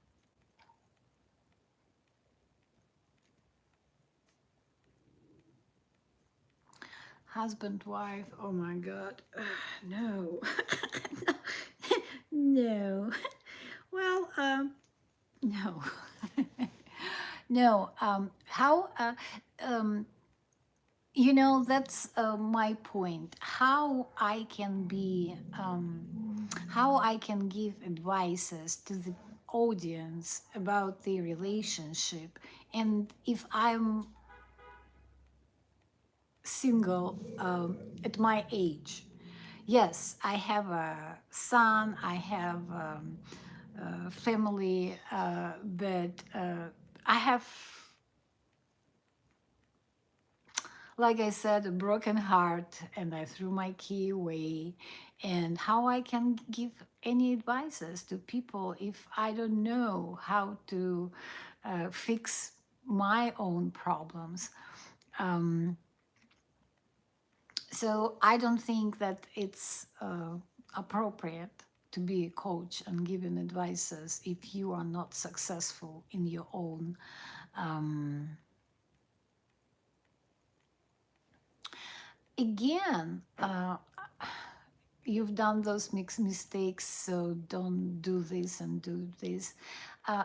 husband, wife. Oh my God, no, no. Well, no. No, how, um, that's my point. How I can give advices to the audience about the relationship, and if I'm single at my age. Yes, I have a son, I have a family, but I have, like I said, a broken heart, and I threw my key away. And how I can give any advices to people if I don't know how to fix my own problems? Um, so I don't think that it's appropriate to be a coach and giving advices if you are not successful in your own. Um, Again, you've done those mixed mistakes, so don't do this and do this.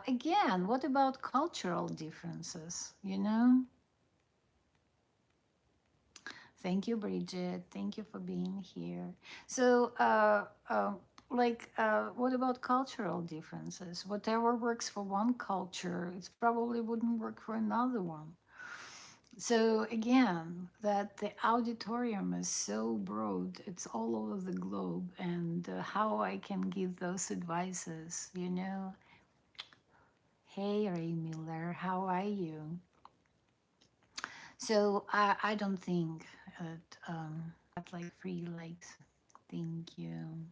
Again, what about cultural differences? Thank you, Bridget. Thank you for being here. So, what about cultural differences? Whatever works for one culture, it probably wouldn't work for another one. So again, that the auditorium is so broad, it's all over the globe, and how I can give those advices. Hey, Ray Miller, how are you? So I don't think that like free likes. Thank you.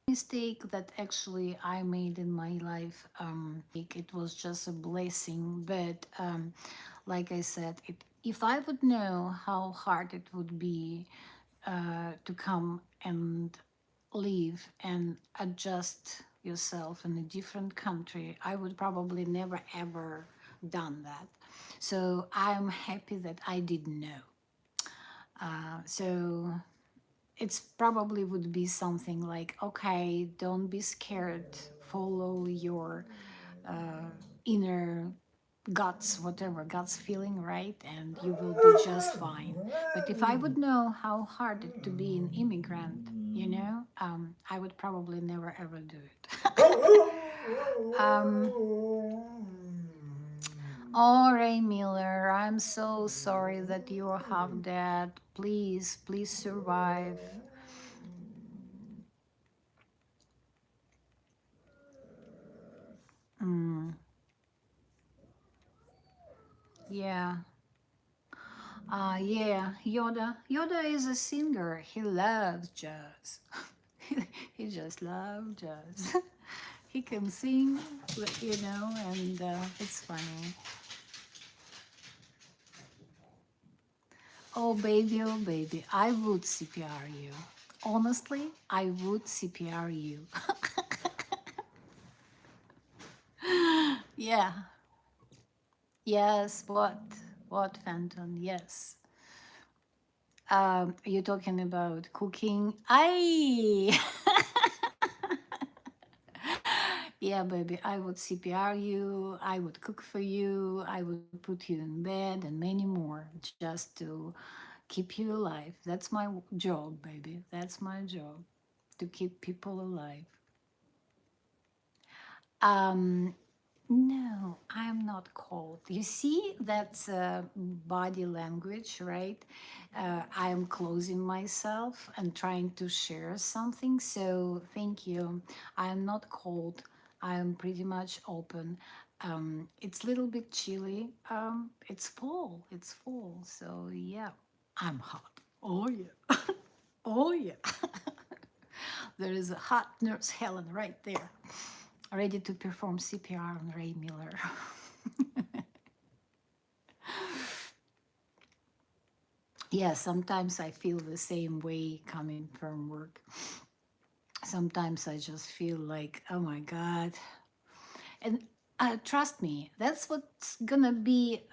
mistake that actually I made in my life. It was just a blessing, but like I said, if I would know how hard it would be to come and live and adjust yourself in a different country, I would probably never ever done that. So I'm happy that I didn't know. So it's probably would be something like, okay, don't be scared, follow your inner guts, whatever guts feeling, right? And you will be just fine. But if I would know how hard it to be an immigrant, I would probably never ever do it. Oh, Ray Miller, I'm so sorry that you have that. Please, please survive. Mm, yeah. Yeah, Yoda. Yoda is a singer. He loves jazz. He just loves jazz. He can sing, and it's funny. Oh, baby, I would CPR you. Honestly, I would CPR you. Yeah. Yes. What? What, Fenton? Yes. You're talking about cooking. I. Yeah, baby, I would CPR you, I would cook for you, I would put you in bed, and many more just to keep you alive. That's my job, baby. That's my job to keep people alive. Um, no, I'm not cold. You see, that's body language, right? I am closing myself and trying to share something. So thank you. I'm not cold. I'm pretty much open. It's a little bit chilly. It's fall. It's fall. So yeah, I'm hot. Oh yeah. Oh yeah. There is a hot nurse Helen right there, ready to perform CPR on Ray Miller. Yeah, sometimes I feel the same way coming from work. Sometimes I just feel like, oh my God. And trust me, that's what's gonna be.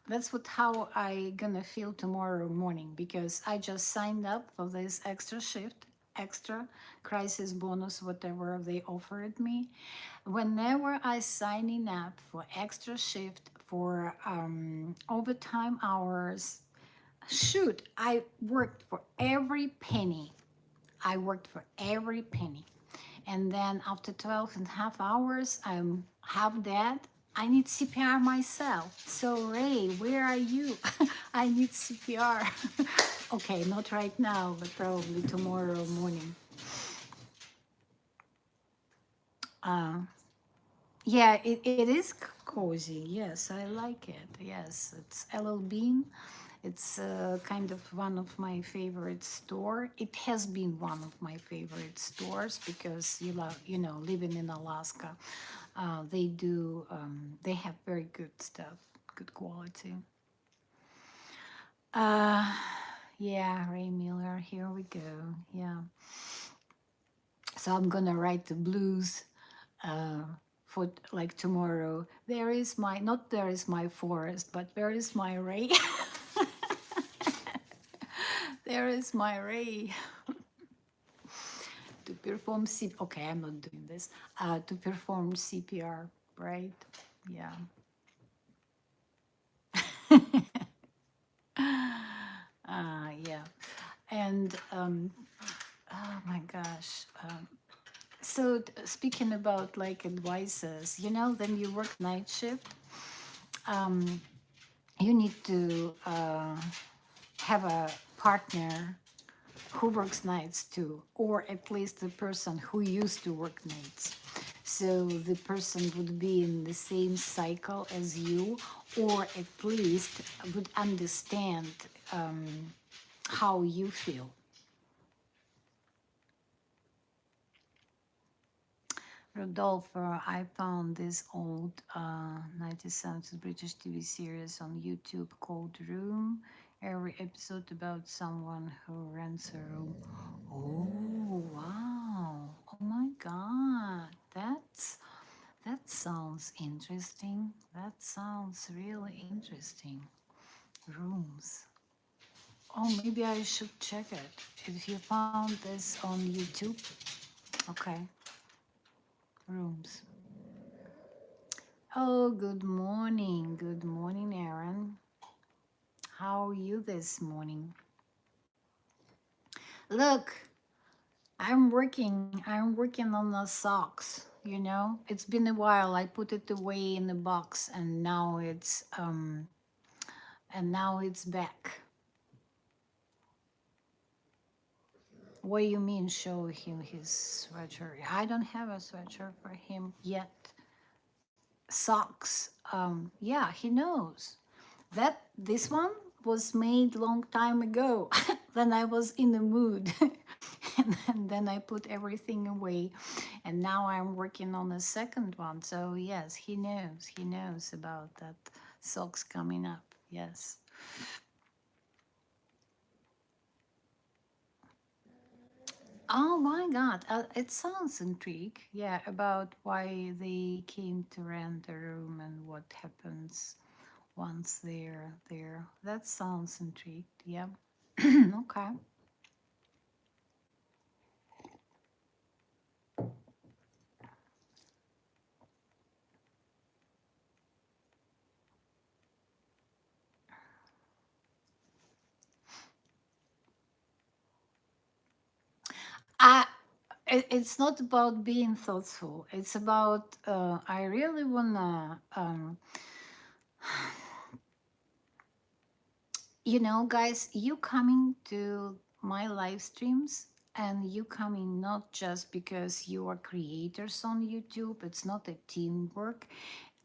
That's what how I gonna feel tomorrow morning because I just signed up for this extra shift, extra crisis bonus, whatever they offered me. Whenever I signing up for extra shift for overtime hours, shoot, I worked for every penny. I worked for every penny. And then after 12 and a half hours, I have that. I need CPR myself. So Ray, where are you? I need CPR. Okay, not right now, but probably tomorrow morning. Uh, yeah, it is cozy. Yes, I like it. Yes, it's LL Bean. It's kind of one of my favorite store. It has been one of my favorite stores because living in Alaska, they have very good stuff, good quality. Uh, yeah, Ray Miller. Here we go. Yeah. So I'm gonna write the blues uh, for like tomorrow. There is my forest, but where is my Ray? There is my Ray to perform Okay, I'm not doing this. To perform CPR, right? Yeah. Yeah. And oh my gosh. So speaking about like advices, when you work night shift, you need to have a partner who works nights too, or at least the person who used to work nights. So the person would be in the same cycle as you, or at least would understand how you feel. Rodolfo, I found this old 1970s British TV series on YouTube called Room. Every episode about someone who rents a room. Oh, wow. Oh my God. That sounds interesting. That sounds really interesting. Rooms. Oh, maybe I should check it. If you found this on YouTube, okay. Rooms. Oh, good morning. Good morning, Aaron. How are you this morning? Look, I'm working on the socks, you know? It's been a while. I put it away in the box and now it's back. What do you mean show him his sweatshirt? I don't have a sweatshirt for him yet. Socks. Yeah, he knows. That this one was made long time ago when I was in the mood. And then I put everything away. And now I'm working on a second one. So yes, he knows. He knows about that socks coming up. Yes. Oh my God, it sounds intrigue. Yeah, about why they came to rent a room and what happens once they're there. That sounds intrigued. Yeah. Okay. I, it's not about being thoughtful. It's about I really wanna guys, you coming to my live streams and you coming not just because you are creators on YouTube. It's not a teamwork.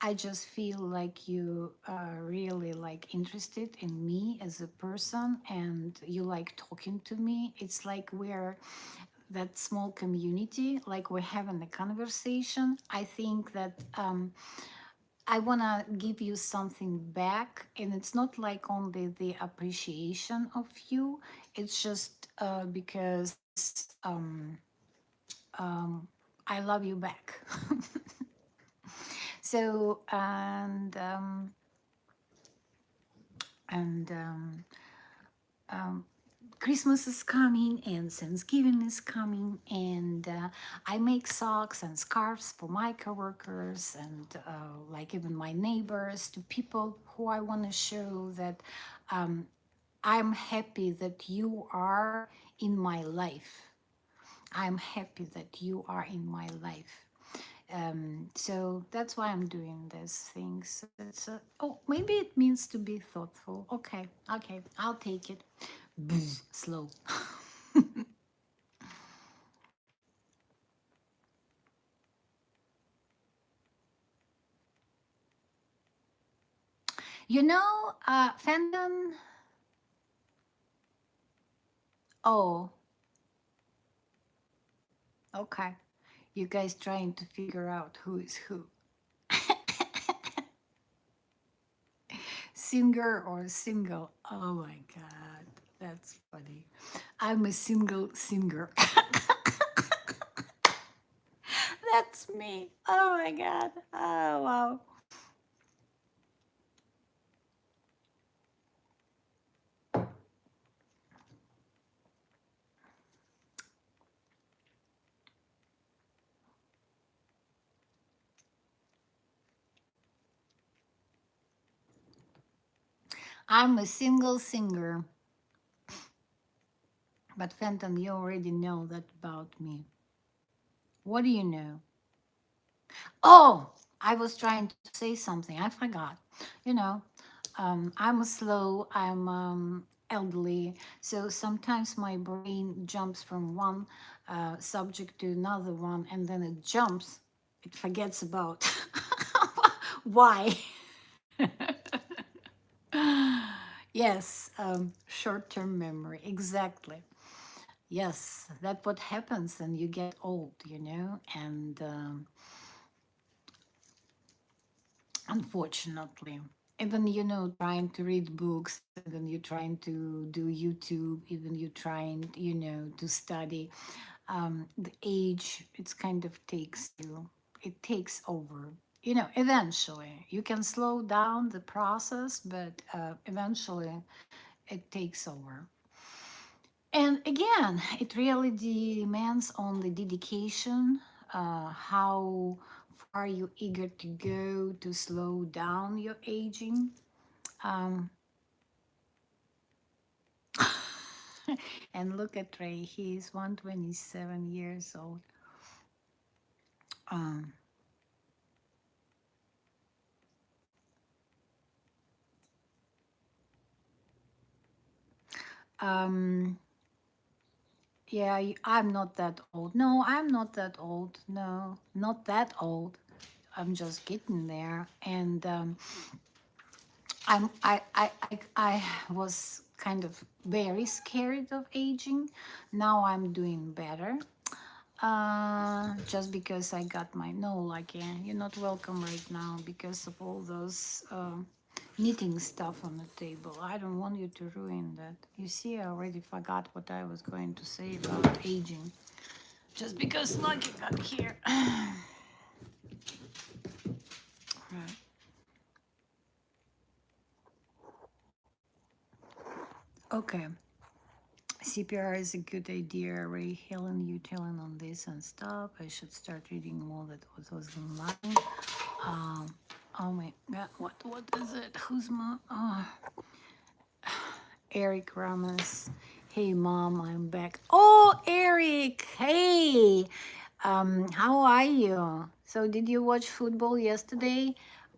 I just feel like you are really like interested in me as a person and you like talking to me. It's like we're that small community, like we're having a conversation. I think that I want to give you something back, and it's not like only the appreciation of you, it's just because um, I love you back. So, and um, Christmas is coming and Thanksgiving is coming, and I make socks and scarves for my coworkers and like even my neighbors, to people who I want to show that um, I'm happy that you are in my life. I'm happy that you are in my life. So that's why I'm doing these things. It's oh, maybe it means to be thoughtful. Okay, okay, I'll take it. Slow. Fenton. Oh, okay. You guys trying to figure out who is who, singer or single? Oh my God, that's funny. I'm a single singer. That's me. Oh my God. Oh wow. I'm a single singer. But Fenton, you already know that about me. What do you know? Oh, I was trying to say something. I forgot. You know, I'm slow. I'm elderly. So sometimes my brain jumps from one subject to another one, and then it jumps. It forgets about why. Yes, short-term memory. Exactly. Yes, that's what happens when you get old, you know, and unfortunately, even you know, trying to read books, even you trying to do YouTube, even you trying, you know, to study, the age it's kind of takes you, it takes over. You know, eventually you can slow down the process, but eventually it takes over. And again, it really demands on the dedication, how far you eager to go to slow down your aging. Um, and look at Ray, he's 127 years old. Um, um, yeah, I'm not that old. No, I'm not that old. No, not that old. I'm just getting there. And I was kind of very scared of aging. Now I'm doing better. Just because I got my no, like you're not welcome right now because of all those knitting stuff on the table. I don't want you to ruin that. You see, I already forgot what I was going to say about aging. Just because Lucky got here. Right. Okay. CPR is a good idea, Ray. Helen, you telling on this and stuff. I should start reading more that was online. Um, oh my God, what is it? Who's mom? Oh, Eric Ramos. Hey, mom, I'm back. Oh, Eric. Hey, how are you? So, did you watch football yesterday?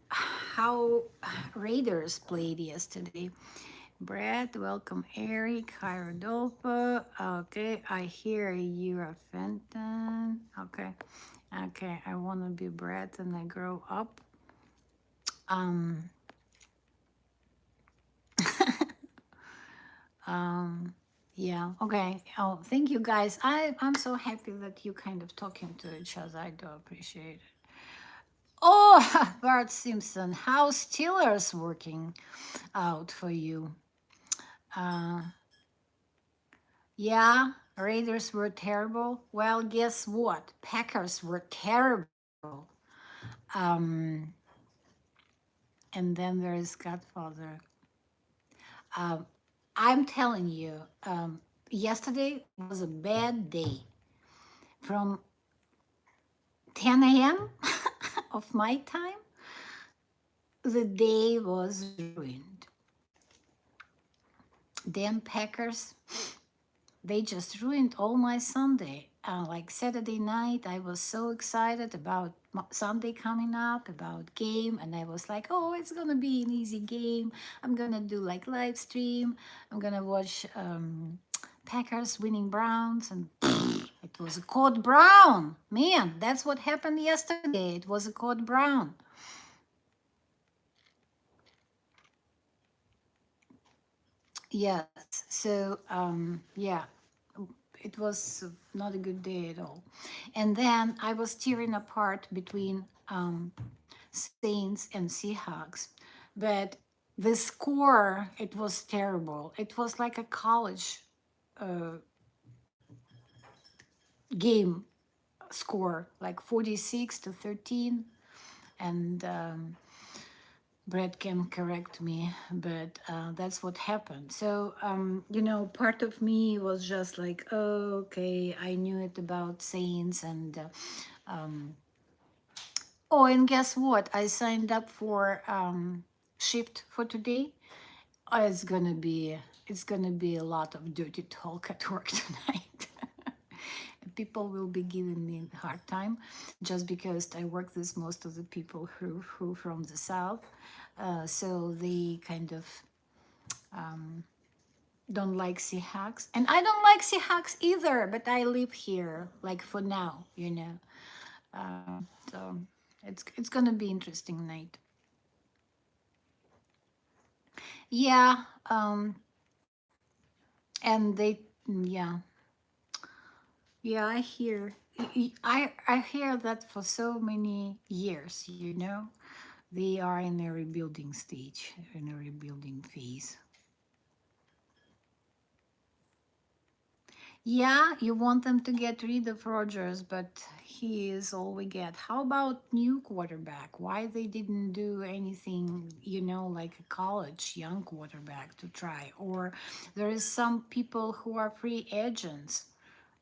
How Raiders played yesterday? Brad, welcome, Eric. Hi, Rodolfo. Okay, I hear you are Fenton. Okay, okay. I want to be Brad and I grow up. Um, um, yeah. Okay. Oh, thank you, guys. I'm so happy that you kind of talking to each other. I do appreciate it. Oh, Bart Simpson, how's Steelers working out for you? Uh, Yeah, Raiders were terrible. Well, guess what? Packers were terrible. Um, and then there is Godfather. Um, I'm telling you, yesterday was a bad day. From 10 a.m. of my time, the day was ruined. Damn Packers, they just ruined all my Sunday. Like Saturday night, I was so excited about Sunday coming up, about game, and I was like, "Oh, it's gonna be an easy game. I'm gonna do like live stream. I'm gonna watch Packers winning Browns, and it was a code brown. Man, that's what happened yesterday. It was a code brown. Yes. So yeah, it was not a good day at all. And then I was tearing apart between Saints and Seahawks, but the score, it was terrible. It was like a college uh, game score, like 46-13. And Brett can correct me, but that's what happened. So, you know, part of me was just like, oh, okay, I knew it about Saints. And oh, and guess what? I signed up for shift for today. Oh, it's gonna be a lot of dirty talk at work tonight. People will be giving me a hard time just because I work with most of the people who from the south. So they kind of don't like Seahawks. And I don't like Seahawks either, but I live here, like for now, you know. So it's gonna be interesting night. Yeah, and they, yeah. Yeah, I hear. I hear that for so many years. You know, they are in a rebuilding stage, in a rebuilding phase. Yeah, you want them to get rid of Rogers, but he is all we get. How about new quarterback? Why they didn't do anything, like a college young quarterback to try? Or there is some people who are free agents.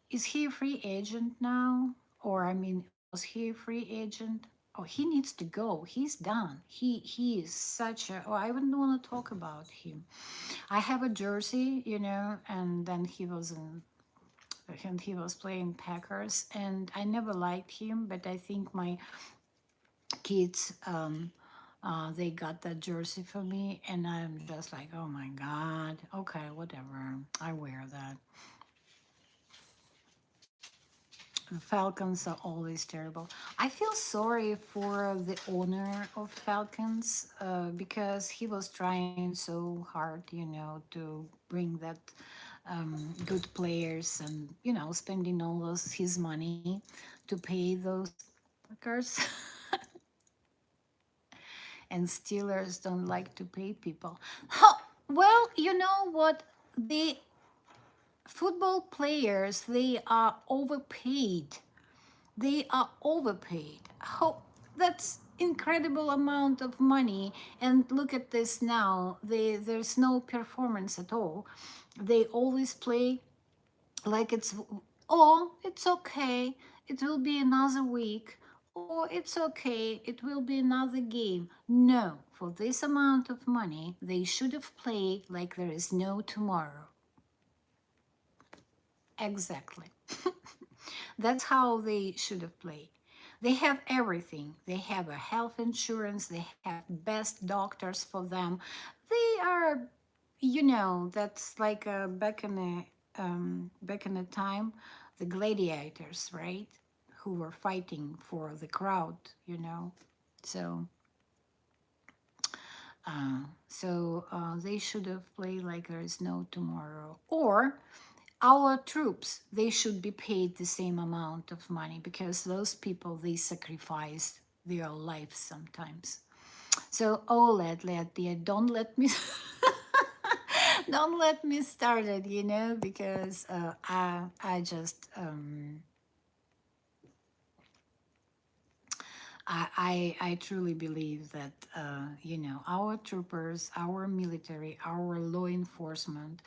Is he a free agent now? Or I mean, was he a free agent? Oh, he needs to go. He's done. He is such a. Oh, I wouldn't want to talk about him. I have a jersey, and then he was playing Packers, and I never liked him, but I think my kids, they got that jersey for me, and I'm just like, oh my God, okay, whatever, I wear that. The Falcons are always terrible. I feel sorry for the owner of Falcons because he was trying so hard, to bring that good players and, spending all his money to pay those workers. And Steelers don't like to pay people. Well, you know what? The football players, they are overpaid. They are overpaid. How that's incredible amount of money. And look at this now. There's no performance at all. They always play like it's okay. It will be another week. Or it's okay. It will be another game. No, for this amount of money, they should have played like there is no tomorrow. Exactly. That's how they should have played. They have everything. They have a health insurance. They have best doctors for them. They are, that's like back in the time, the gladiators, right? Who were fighting for the crowd, you know. So, they should have played like there is no tomorrow, or our troops, they should be paid the same amount of money because those people, they sacrifice their lives sometimes. So, oh, Latvia, don't let me don't let me start it, because I just I truly believe that our troopers, our military, our law enforcement,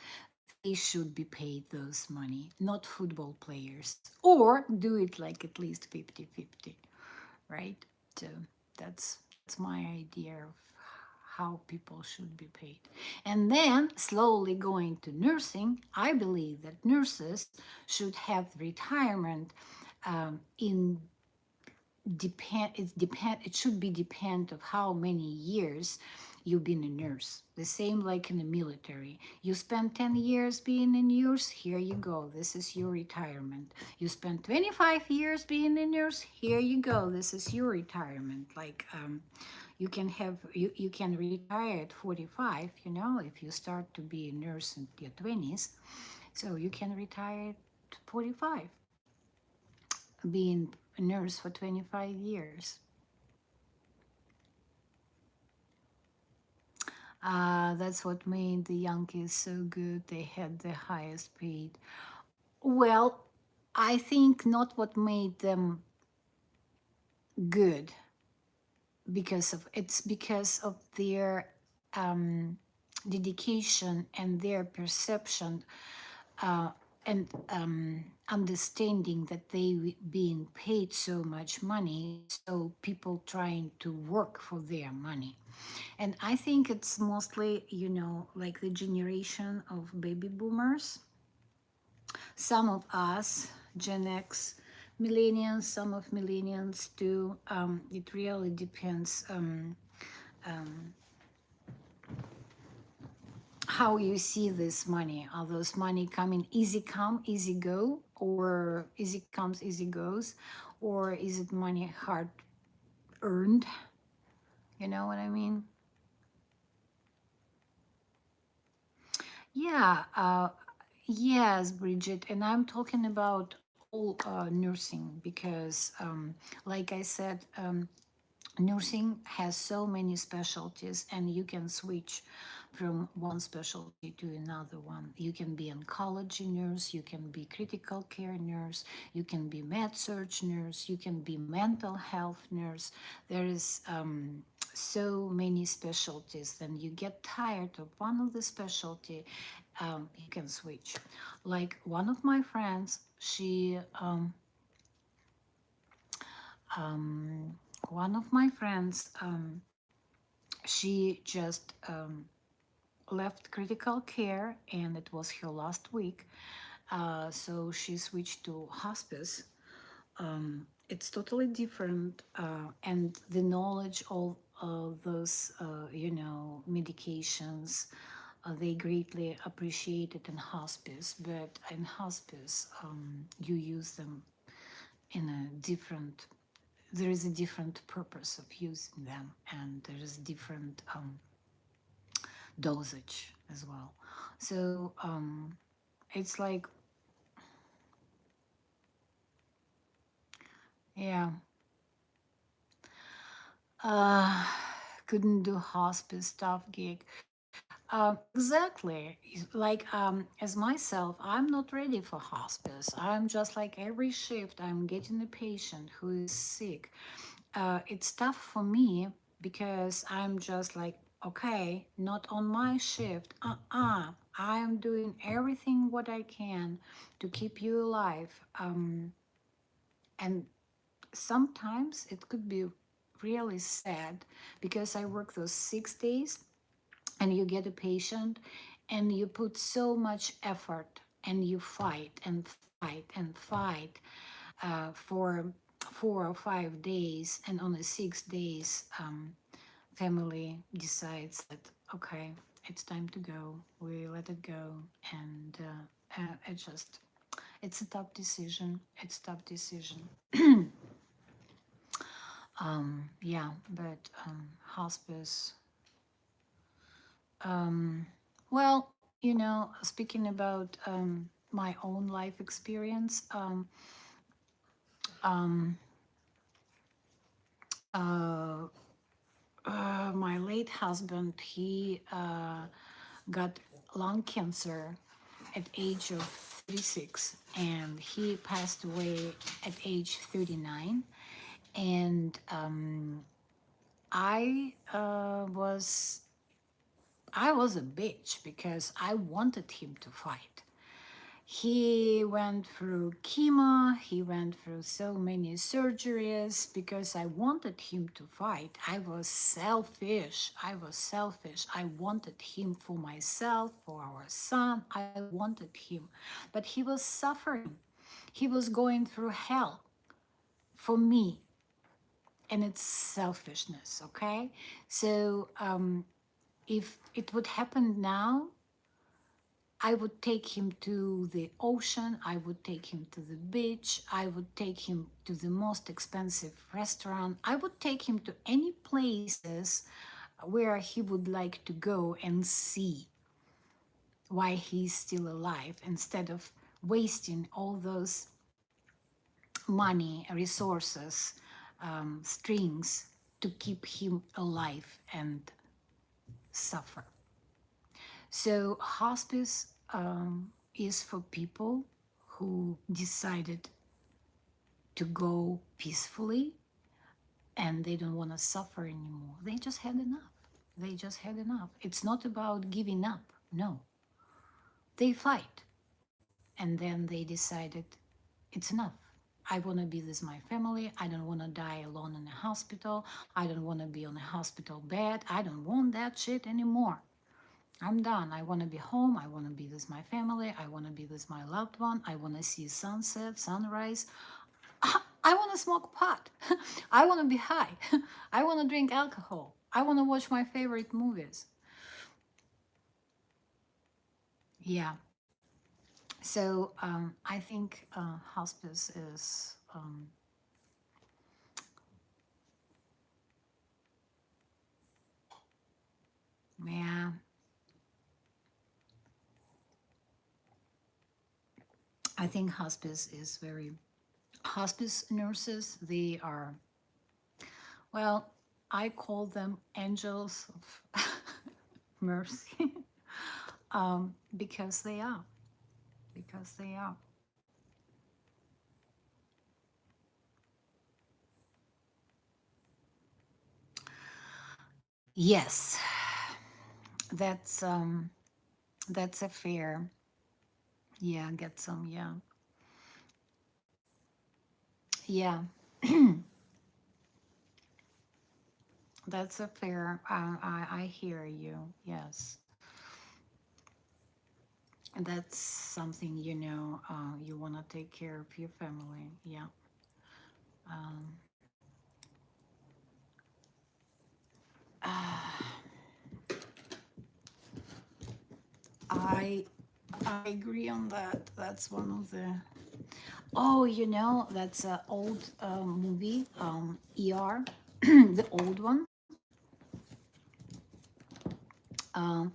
they should be paid those money, not football players, or do it like at least 50-50, right? So that's my idea of how people should be paid. And then slowly going to nursing, I believe that nurses should have retirement in it should be depend of how many years you've been a nurse. The same like in the military, you spend 10 years being a nurse, here you go, this is your retirement. You spend 25 years being a nurse, here you go, this is your retirement. Like you can retire at 45, if you start to be a nurse in your 20s, so you can retire at 45, being a nurse for 25 years. That's what made the Yankees so good. They had the highest paid. Well, I think not what made them good because of their um, dedication and their perception uh, and understanding that they being paid so much money, so people trying to work for their money. And I think it's mostly, like the generation of baby boomers. Some of us, Gen X, millennials, some of millennials too. It really depends how you see this money. Are those money coming easy come, easy go, or easy comes, easy goes? Or is it money hard earned? You know what I mean? Yeah, yes, Bridget, and I'm talking about whole nursing, because like I said, nursing has so many specialties, and you can switch from one specialty to another one. You can be oncology nurse, you can be critical care nurse, you can be med surg nurse, you can be mental health nurse. There is so many specialties. Then you get tired of one of the specialty, you can switch. Like one of my friends, she um, one of my friends, she just left critical care, and it was her last week. So she switched to hospice. It's totally different, and the knowledge of those, medications, they greatly appreciate it in hospice. But in hospice, you use them in a different. There is a different purpose of using them, and there is different dosage as well. So it's like, yeah, uh, couldn't do hospice, tough gig. Exactly. Like as myself, I'm not ready for hospice. I'm just like every shift, I'm getting a patient who is sick. It's tough for me because I'm just like, okay, not on my shift. I am doing everything what I can to keep you alive. And sometimes it could be really sad because I work those 6 days, and you get a patient, and you put so much effort, and you fight and fight and fight for 4 or 5 days, and on the 6 days, family decides that, okay, it's time to go, we let it go. And it just, it's a tough decision, it's a tough decision. Yeah, but hospice, well, speaking about my own life experience, uh, my late husband, he got lung cancer at age of 36, and he passed away at age 39. And I was I was a bitch because I wanted him to fight. He went through chemo, he went through so many surgeries because I wanted him to fight. I was selfish. I was selfish. I wanted him for myself, for our son. I wanted him. But he was suffering. He was going through hell for me, and it's selfishness, okay? So if it would happen now, I would take him to the ocean, I would take him to the beach, I would take him to the most expensive restaurant, I would take him to any places where he would like to go and see why he's still alive, instead of wasting all those money, resources, strings to keep him alive and suffer. So hospice is for people who decided to go peacefully, and they don't want to suffer anymore. They just had enough. They just had enough. It's not about giving up. No, they fight. And then they decided it's enough. I want to be with my family. I don't want to die alone in a hospital. I don't want to be on a hospital bed. I don't want that shit anymore. I'm done. I want to be home. I want to be with my family. I want to be with my loved one. I want to see sunset, sunrise. I want to smoke pot. I want to be high. I want to drink alcohol. I want to watch my favorite movies. Yeah. So I think hospice is, yeah, I think hospice is very, hospice nurses, they are, well, I call them angels of mercy. Because they are, because they are. Yes, that's um, that's a fair, yeah, get some, yeah, yeah, that's a fair. I hear you. Yes, that's something, you want to take care of your family. Yeah. Um, I I agree on that. That's one of the. Oh, that's an old movie, ER, the old one. Um,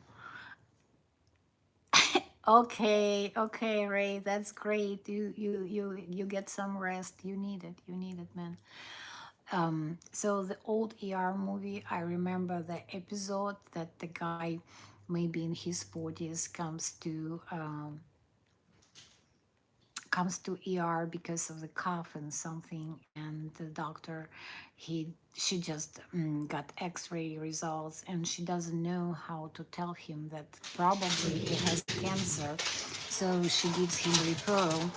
okay, okay, Ray, that's great. You get some rest. You need it. You need it, man. So the old ER movie, I remember the episode that the guy, maybe in his 40s, comes to ER because of the cough and something, and the doctor, she just got X-ray results, and she doesn't know how to tell him that probably he has cancer, so she gives him referral,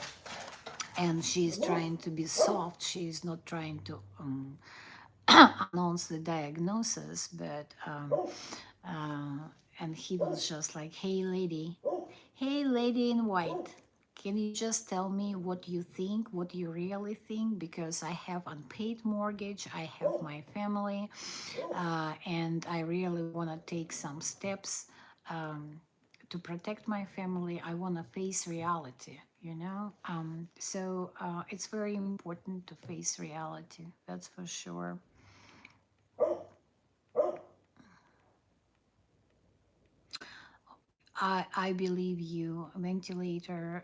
and she's trying to be soft. She's not trying to announce the diagnosis, but uh, and he was just like, hey, lady in white, can you just tell me what you think, what you really think? Because I have unpaid mortgage, I have my family, and I really want to take some steps um, to protect my family. I want to face reality. So it's very important to face reality, that's for sure. I believe you. Ventilator.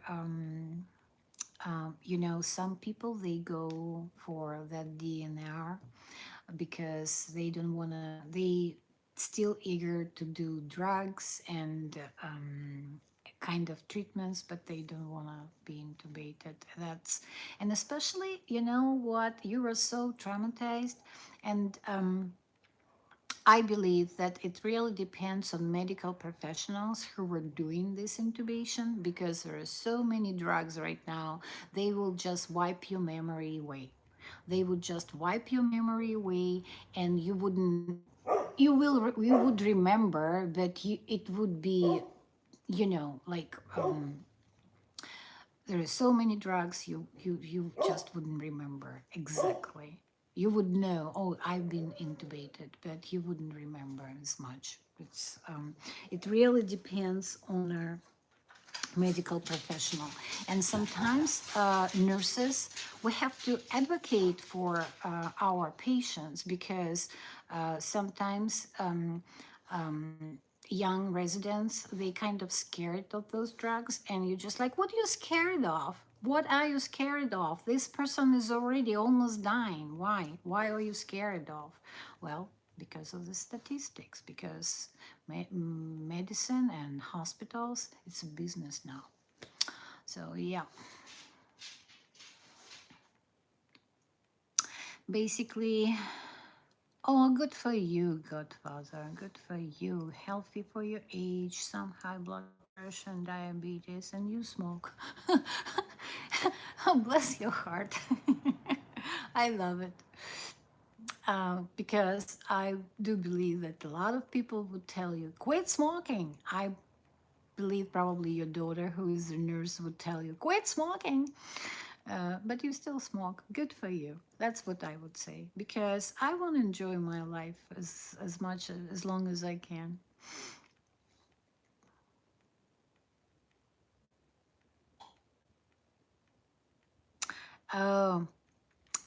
Some people, they go for that DNR because they don't wanna. They still eager to do drugs and kind of treatments, but they don't wanna be intubated. And especially, you know what, you were so traumatized, and I believe that it really depends on medical professionals who were doing this intubation, because there are so many drugs right now, they will just wipe your memory away. They would just wipe your memory away, and you wouldn't, you would remember, but it would be, like, there are so many drugs, you just wouldn't remember exactly. You would know, oh, I've been intubated, but you wouldn't remember as much. It really depends on our medical professional. And sometimes nurses, we have to advocate for our patients, because sometimes young residents, they kind of scared of those drugs, and you're just like, what are you scared of? What are you scared of? This person is already almost dying. Why are you scared of? Well, because of the statistics, because medicine and hospitals, it's a business now. So yeah, basically, oh, good for you, Godfather. Good for you. Healthy for your age, some high blood pressure and diabetes, and you smoke. Oh, bless your heart. I love it. Because I do believe that a lot of people would tell you, quit smoking. I believe probably your daughter, who is a nurse, would tell you, quit smoking. But you still smoke. Good for you. That's what I would say, because I want to enjoy my life as much as long as I can. Oh,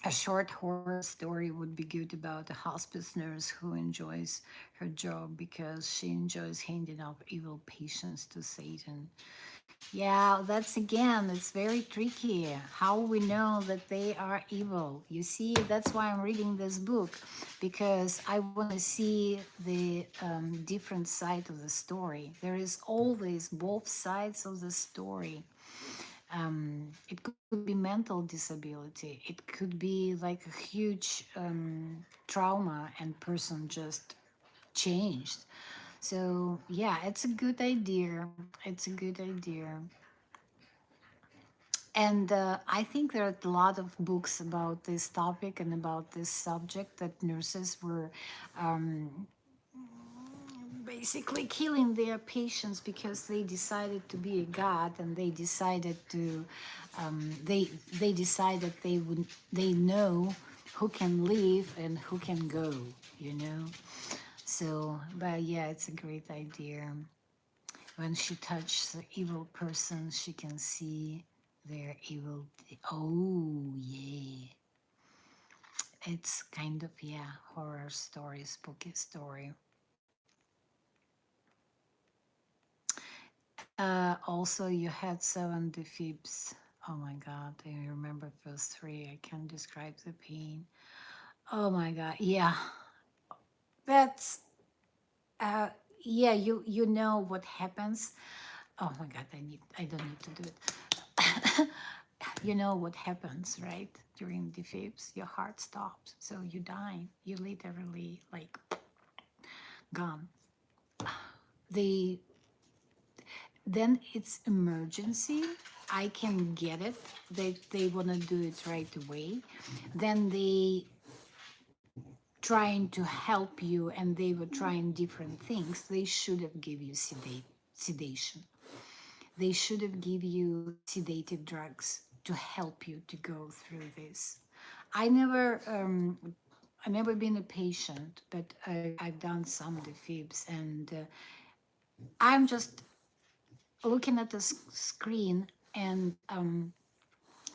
A short horror story would be good about a hospice nurse who enjoys her job because she enjoys handing off evil patients to Satan. Yeah, that's again, it's very tricky. How we know that they are evil? You see, that's why I'm reading this book, because I want to see the different side of the story. There is always both sides of the story. It could be mental disability. It could be like a huge trauma and person just changed. So yeah, it's a good idea. It's a good idea. And I think there are a lot of books about this topic and about this subject that nurses were basically killing their patients because they decided to be a god, and they decided to they decided they know who can leave and who can go, you know. So but yeah, it's a great idea. When she touches the evil person, she can see their evil. Oh, yeah. It's kind of, yeah, horror story, spooky story. Also, you had seven defibs. Oh my God, I remember those three. I can't describe the pain. Oh my God, yeah, that's, uh, yeah, you know what happens. Oh my God, I don't need to do it. You know what happens, right? During the fibs, your heart stops, so you die. You literally like gone. The then it's emergency. I can get it. They want to do it right away. Then they trying to help you, and they were trying different things. They should have give you sedation. They should have give you sedative drugs to help you to go through this. I never I've never been a patient, but I've done some defibs, and I'm just looking at the screen, and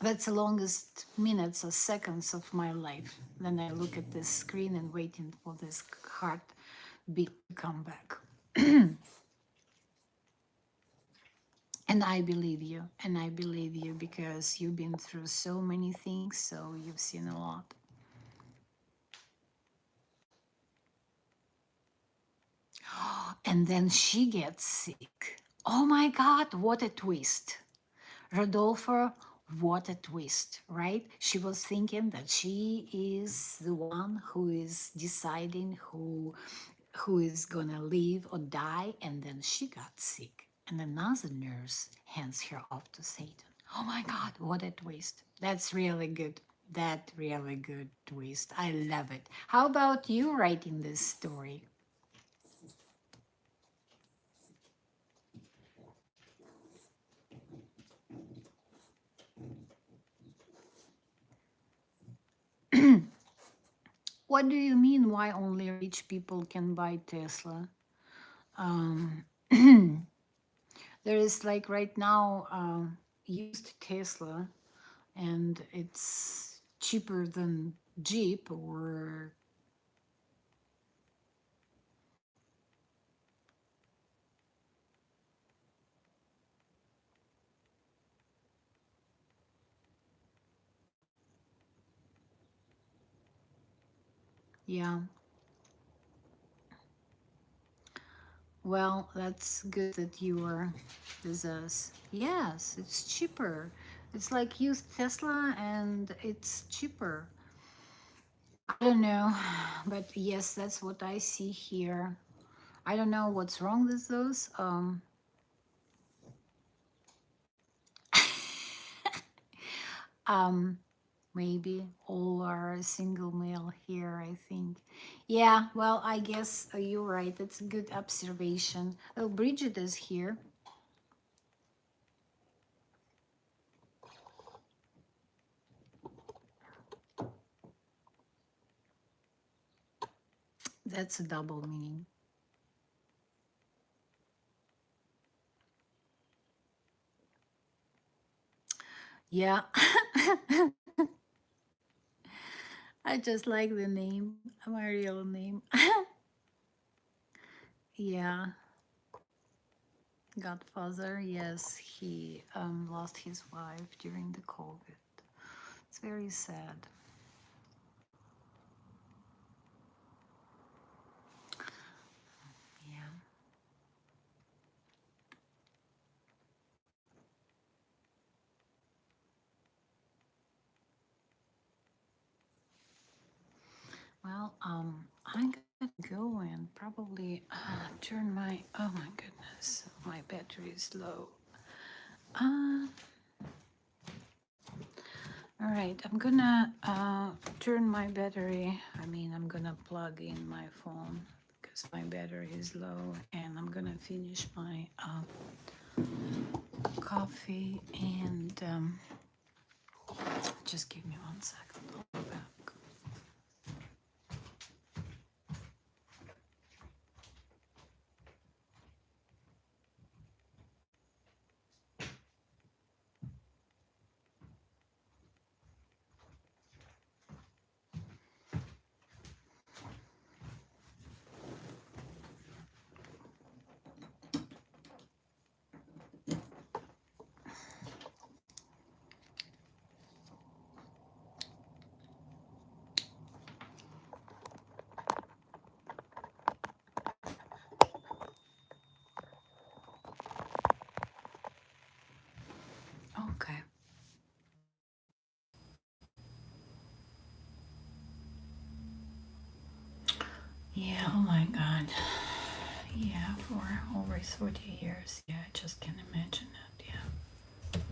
that's the longest minutes or seconds of my life. Then I look at this screen and waiting for this heartbeat to come back. And I believe you, and I believe you because you've been through so many things, so you've seen a lot. And then she gets sick. Oh my God, what a twist. Rodolfo, what a twist, right? She was thinking that she is the one who is deciding who is gonna live or die, and then she got sick. And another nurse hands her off to Satan. Oh my God, what a twist. That's really good. That really good twist. I love it. How about you writing this story? What do you mean why only rich people can buy Tesla? Um, there is like right now used Tesla, and it's cheaper than Jeep or yeah. Well, that's good that you are with us. Yes, it's cheaper. It's like used Tesla, and it's cheaper. I don't know, but yes, that's what I see here. I don't know what's wrong with those. Um, maybe all are single male here, I think. Yeah, well, I guess you're right. That's a good observation. Oh, Bridget is here. That's a double meaning. Yeah. I just like the name, my real name. Yeah, Godfather. Yes, he lost his wife during the COVID. It's very sad. Yeah. Well, I'm gonna go and probably turn my. Oh my goodness, my battery is low. Uh, all right, I'm gonna turn my battery. I mean, I'm gonna plug in my phone because my battery is low, and I'm gonna finish my coffee. And just give me 1 second. I'll be back. Okay. Yeah. Oh my God. Yeah, for over 40 years. Yeah, I just can't imagine it. Yeah.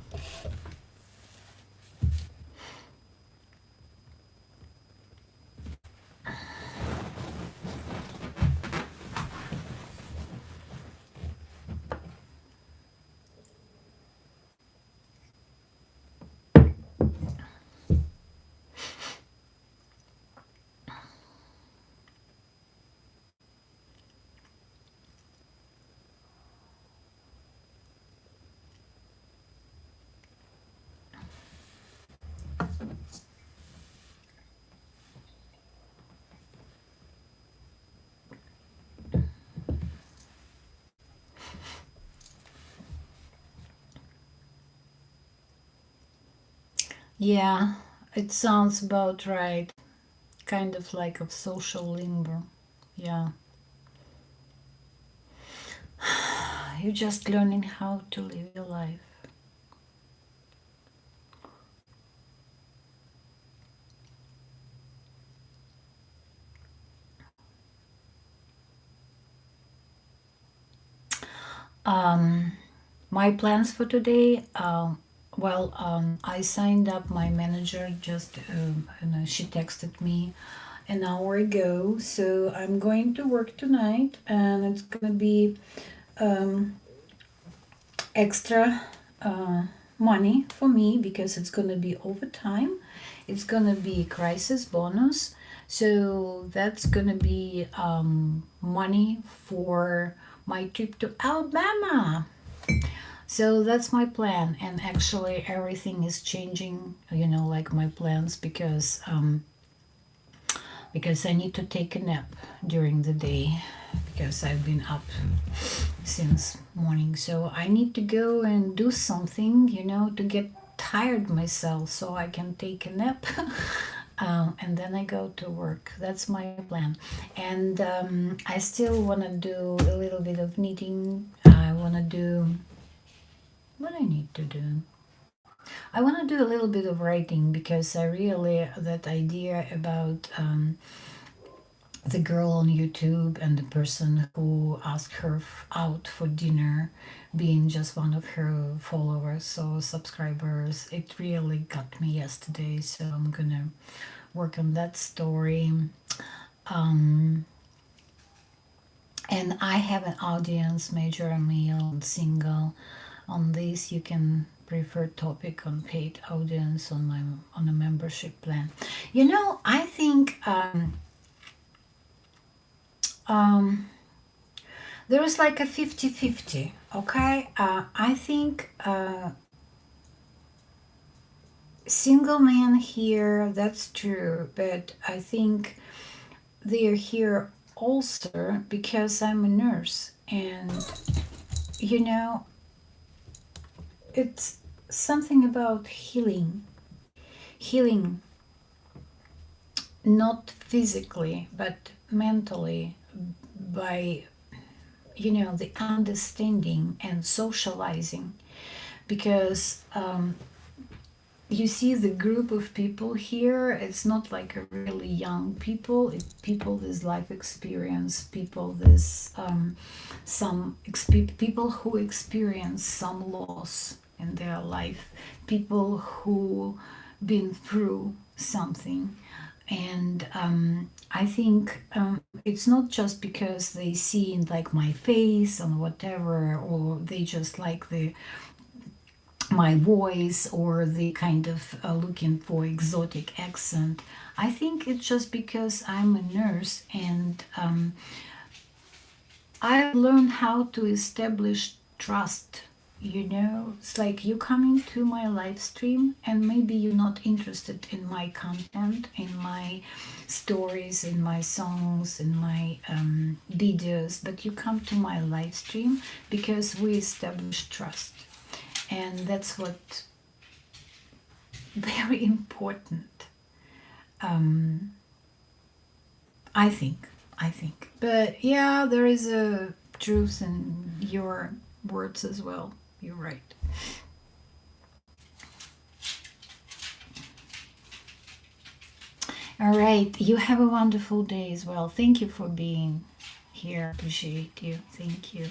Yeah, it sounds about right. Kind of like a social limbo. Yeah. You're just learning how to live your life. Um, my plans for today. I signed up my manager just, she texted me an hour ago. So I'm going to work tonight, and it's gonna be um, extra money for me because it's gonna be overtime. It's gonna be crisis bonus. So that's gonna be money for my trip to Alabama. So that's my plan, and actually everything is changing. Like my plans because I need to take a nap during the day because I've been up since morning. So I need to go and do something, to get tired myself so I can take a nap. And then I go to work. That's my plan. And I still want to do a little bit of knitting. I want to do what I need to do. I want to do a little bit of writing because I really, that idea about the girl on YouTube and the person who asked her out for dinner being just one of her followers, so subscribers, it really got me yesterday. So I'm gonna work on that story. Um, and I have an audience, major, male, and single. On this, you can prefer topic on paid audience on a membership plan. I think um, there is like a 50-50. Okay, I think single man here, that's true, but I think they're here also because I'm a nurse, and you know, it's something about healing not physically but mentally, by the understanding and socializing, because you see the group of people here, it's not like a really young people, it's people with life experience, people with people who experience some loss in their life, people who been through something. And I think it's not just because they see like my face or whatever, or they just like the my voice, or the kind of looking for exotic accent. I think it's just because I'm a nurse, and I learned how to establish trust. It's like you coming to my live stream, and maybe you're not interested in my content, in my stories, in my songs, in my videos, but you come to my live stream because we establish trust. And that's what very important. Um, I think. I think. But yeah, there is a truth in your words as well. You're right. All right. You have a wonderful day as well. Thank you for being here. Appreciate you. Thank you.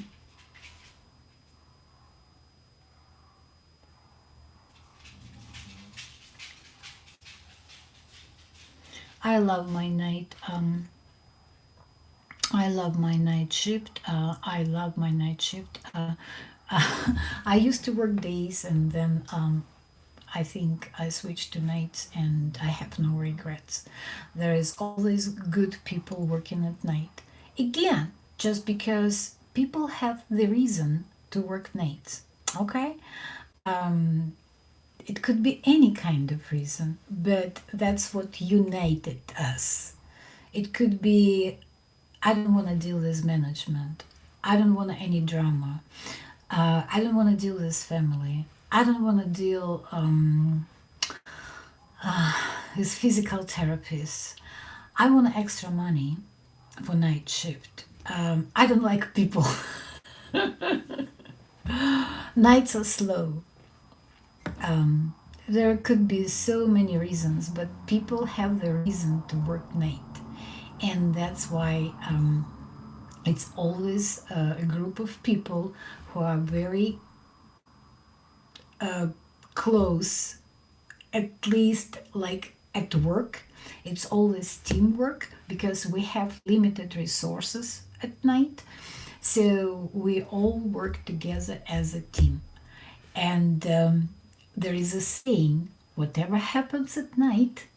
I love my night. I love my night shift. I love my night shift. I used to work days, and then I think I switched to nights, and I have no regrets. There is always good people working at night. Again, just because people have the reason to work nights. Okay? It could be any kind of reason, but that's what united us. It could be, I don't want to deal with management. I don't want any drama. I don't want to deal with family. I don't want to deal with physical therapists. I want extra money for night shift. I don't like people. Nights are slow. There could be so many reasons, but people have the reason to work night. And that's why it's always a group of people who are very close, at least like at work. It's always teamwork because we have limited resources at night. So we all work together as a team. And there is a saying, whatever happens at night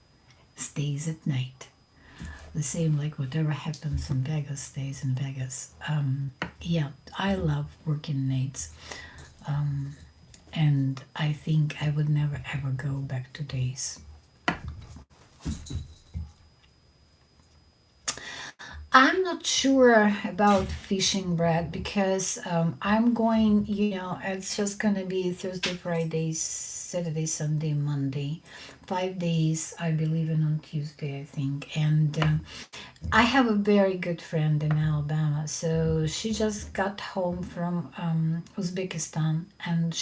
stays at night. The same like whatever happens in Vegas stays in Vegas. Yeah, I love working nights. And I think I would never ever go back to days. I'm not sure about fishing, Brad, because I'm going, it's just going to be Thursday, Friday, Saturday, Sunday, Monday. 5 days, I believe in on Tuesday, I think. And I have a very good friend in Alabama. So she just got home from Uzbekistan, and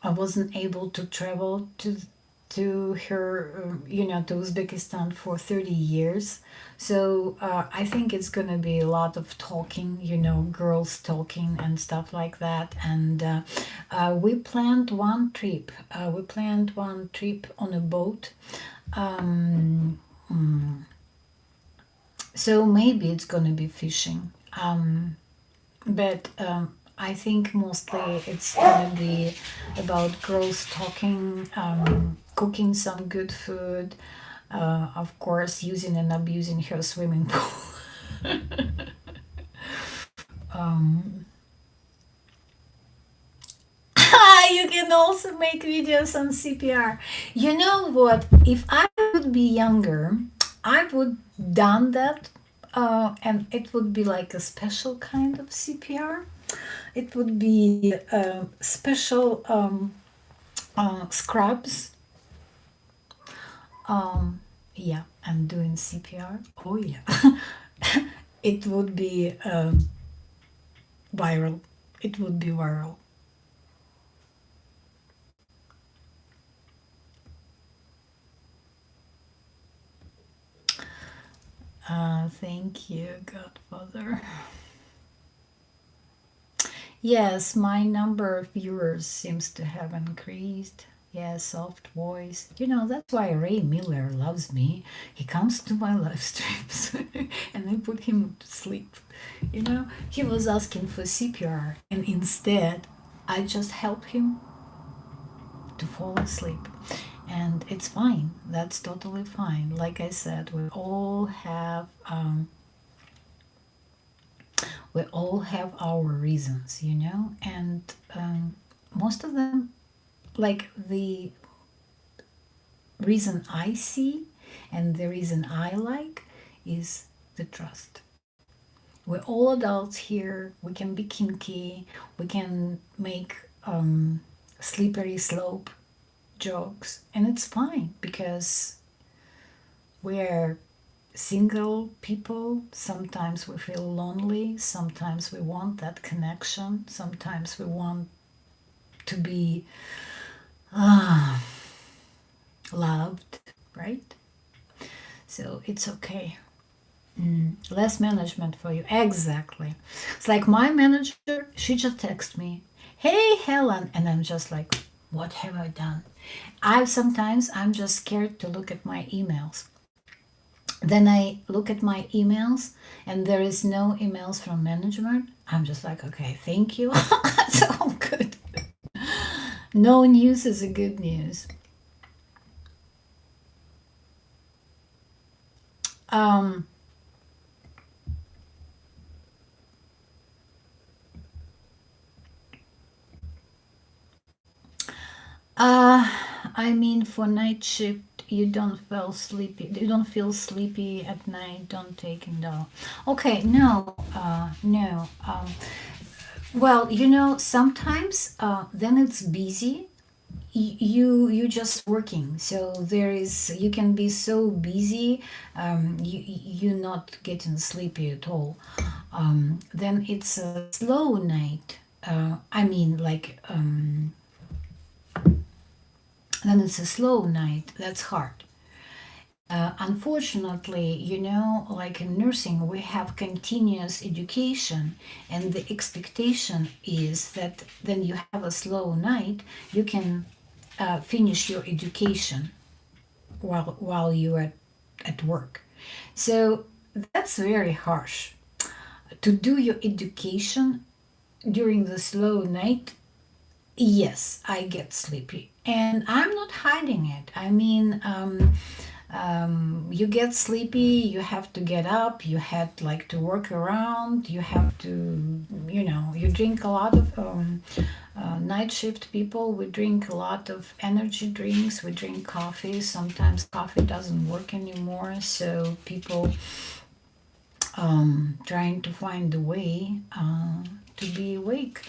I wasn't able to travel to her, to Uzbekistan for 30 years. So I think it's going to be a lot of talking, girls talking and stuff like that. And we planned one trip. We planned one trip on a boat. Um, so maybe it's going to be fishing. But I think mostly it's gonna be about girls talking, cooking some good food, of course, using and abusing her swimming pool. You can can also make videos on CPR. You know what? If I would be younger, I would done that, and it would be like a special kind of CPR. It would be special scrubs. Yeah, I'm doing CPR. Oh yeah, it would be viral. It would be viral. Thank you, Godfather. Yes, my number of viewers seems to have increased. Yeah, soft voice. You know, that's why Ray Miller loves me. He comes to my live streams and I put him to sleep. You know, he was asking for CPR, and instead, I just help him to fall asleep. And it's fine. That's totally fine. Like I said, we all have our reasons, you know, and most of them, like the reason I see and the reason I like is the trust. We're all adults here. We can be kinky. We can make slippery slope jokes, and it's fine because we're single people. Sometimes we feel lonely. Sometimes we want that connection. Sometimes we want to be loved, right? So it's okay. Less management for you. Exactly. It's like my manager, she just texts me, "Hey, Helen." And I'm just like, what have I done? I'm just scared to look at my emails. Then I look at my emails and there is no emails from management. I'm just like, okay, thank you. It's all good. No news is a good news. Um, uh, I mean, for night shift, you don't feel sleepy. You don't feel sleepy at night. Don't take it down. Okay, no, no. Well, you know, sometimes then it's busy. You just working, so there is you can be so busy, you not getting sleepy at all. Then it's a slow night. I mean, like then it's a slow night. That's hard. Unfortunately, you know, like in nursing, we have continuous education, and the expectation is that when you have a slow night, you can finish your education while you're at work. So that's very harsh. To do your education during the slow night, yes, I get sleepy. And I'm not hiding it. I mean, you get sleepy, you have to get up, you had like to work around, you have to, you know, you drink a lot of night shift people. We drink a lot of energy drinks, we drink coffee. Sometimes coffee doesn't work anymore, so people trying to find a way to be awake.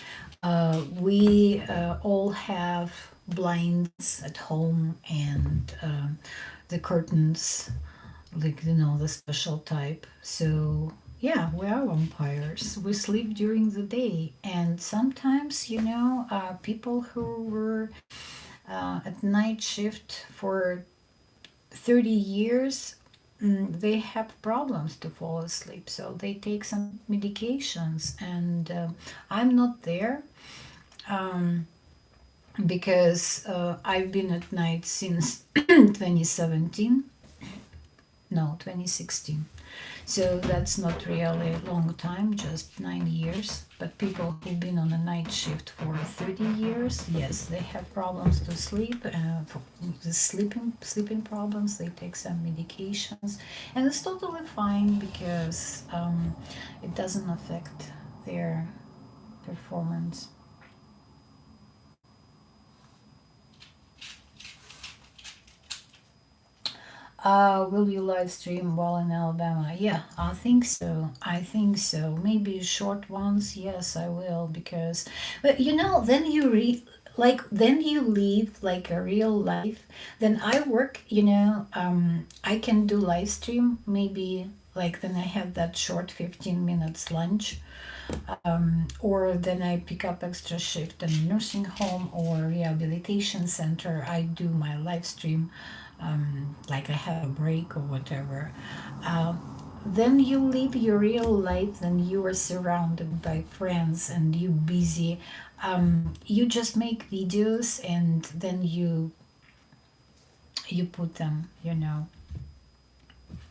We all have blinds at home and the curtains, like, you know, the special type. So yeah, we are vampires. We sleep during the day, and sometimes, you know, people who were at night shift for 30 years, they have problems to fall asleep, so they take some medications. And I'm not there, because I've been at night since 2017. No, 2016. So that's not really a long time, just 9 years. But people who've been on a night shift for 30 years, yes, they have problems to sleep, for the sleeping problems. They take some medications, and it's totally fine because it doesn't affect their performance. Will you live stream while in Alabama? Yeah, I think so. I think so. Maybe short ones. Yes, I will because, but then then you live like a real life. Then I work. I can do live stream. Maybe like then I have that short 15 minutes lunch, or then I pick up extra shift in a nursing home or rehabilitation center. I do my live stream, like I have a break or whatever. Then you live your real life, then you are surrounded by friends and you busy. You just make videos and then you put them,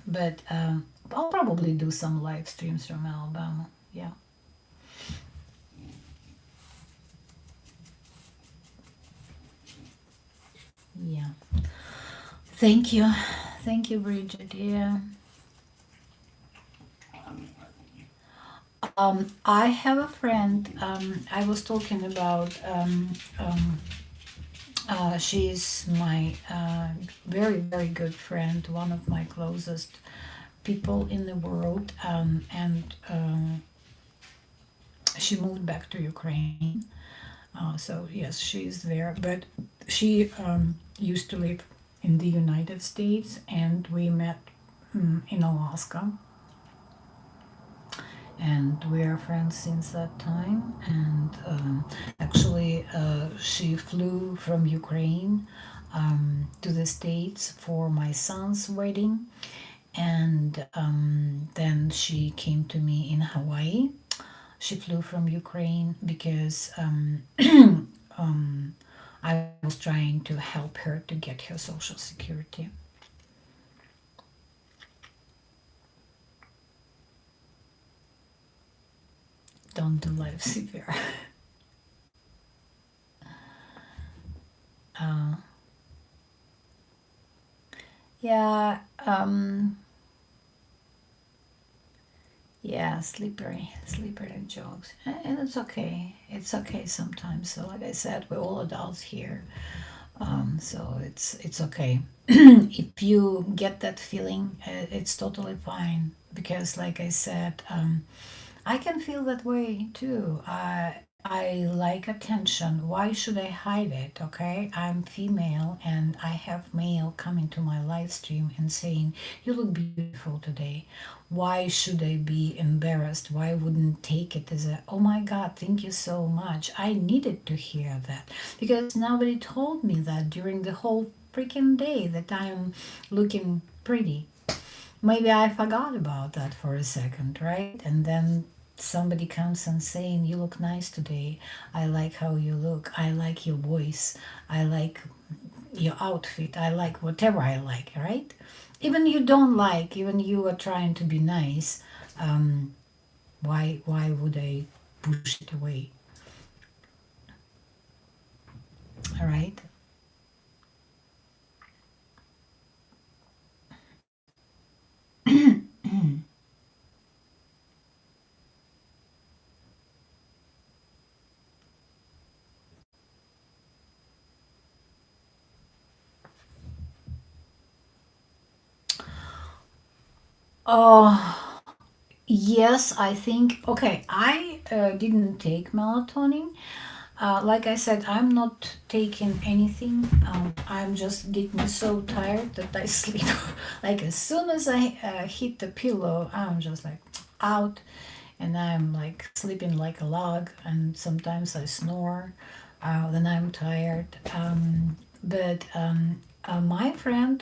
But I'll probably do some live streams from Alabama. Yeah. Yeah. Thank you. Thank you, Bridget. Yeah. I have a friend. I was talking about. She's my very, very good friend, one of my closest people in the world. And she moved back to Ukraine. So, yes, she's there. But she used to live in the United States, and we met in Alaska, and we are friends since that time. And actually, she flew from Ukraine to the States for my son's wedding, and then she came to me in Hawaii. She flew from Ukraine because I was trying to help her to get her social security. Don't do life severe. uh, yeah, yeah, slippery jokes, and it's okay. It's okay sometimes. So, like I said, we're all adults here, so it's okay. If you get that feeling, it's totally fine because, like I said, I can feel that way too. I like attention. Why should I hide it? Okay, I'm female and I have male coming to my live stream and saying, "You look beautiful today." Why should I be embarrassed? Why wouldn't take it as a, "Oh my God, thank you so much." I needed to hear that because nobody told me that during the whole freaking day that I'm looking pretty. Maybe I forgot about that for a second, right? And then somebody comes and saying, "You look nice today. I like how you look. I like your voice. I like your outfit. I like whatever I like," right? Even you don't like, even you are trying to be nice. Um, why would I push it away? All right. Oh, yes, I think. Okay, I didn't take melatonin. Like I said, I'm not taking anything. I'm just getting so tired that I sleep. Like as soon as I hit the pillow, I'm just like out, and I'm like sleeping like a log. And sometimes I snore. Then I'm tired. But my friend,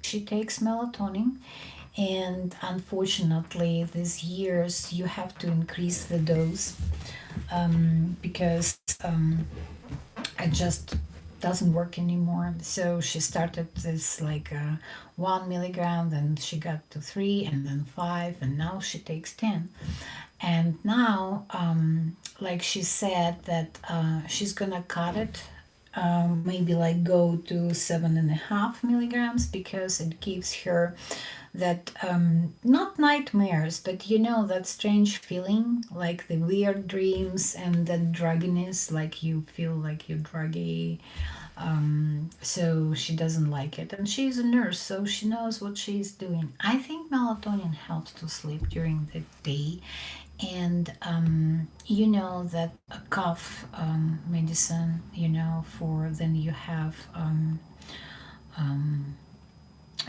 she takes melatonin, and unfortunately, these years you have to increase the dose because it just doesn't work anymore. So she started this like 1 milligram, then she got to 3, and then 5, and now she takes 10. And now, like she said, that she's gonna cut it. Maybe like go to 7.5 milligrams because it gives her that not nightmares, but that strange feeling, like the weird dreams and the drugginess, like you feel like you're druggy. So she doesn't like it, and she's a nurse, so she knows what she's doing. I think melatonin helps to sleep during the day, and you know that a cough medicine, you know, for then you have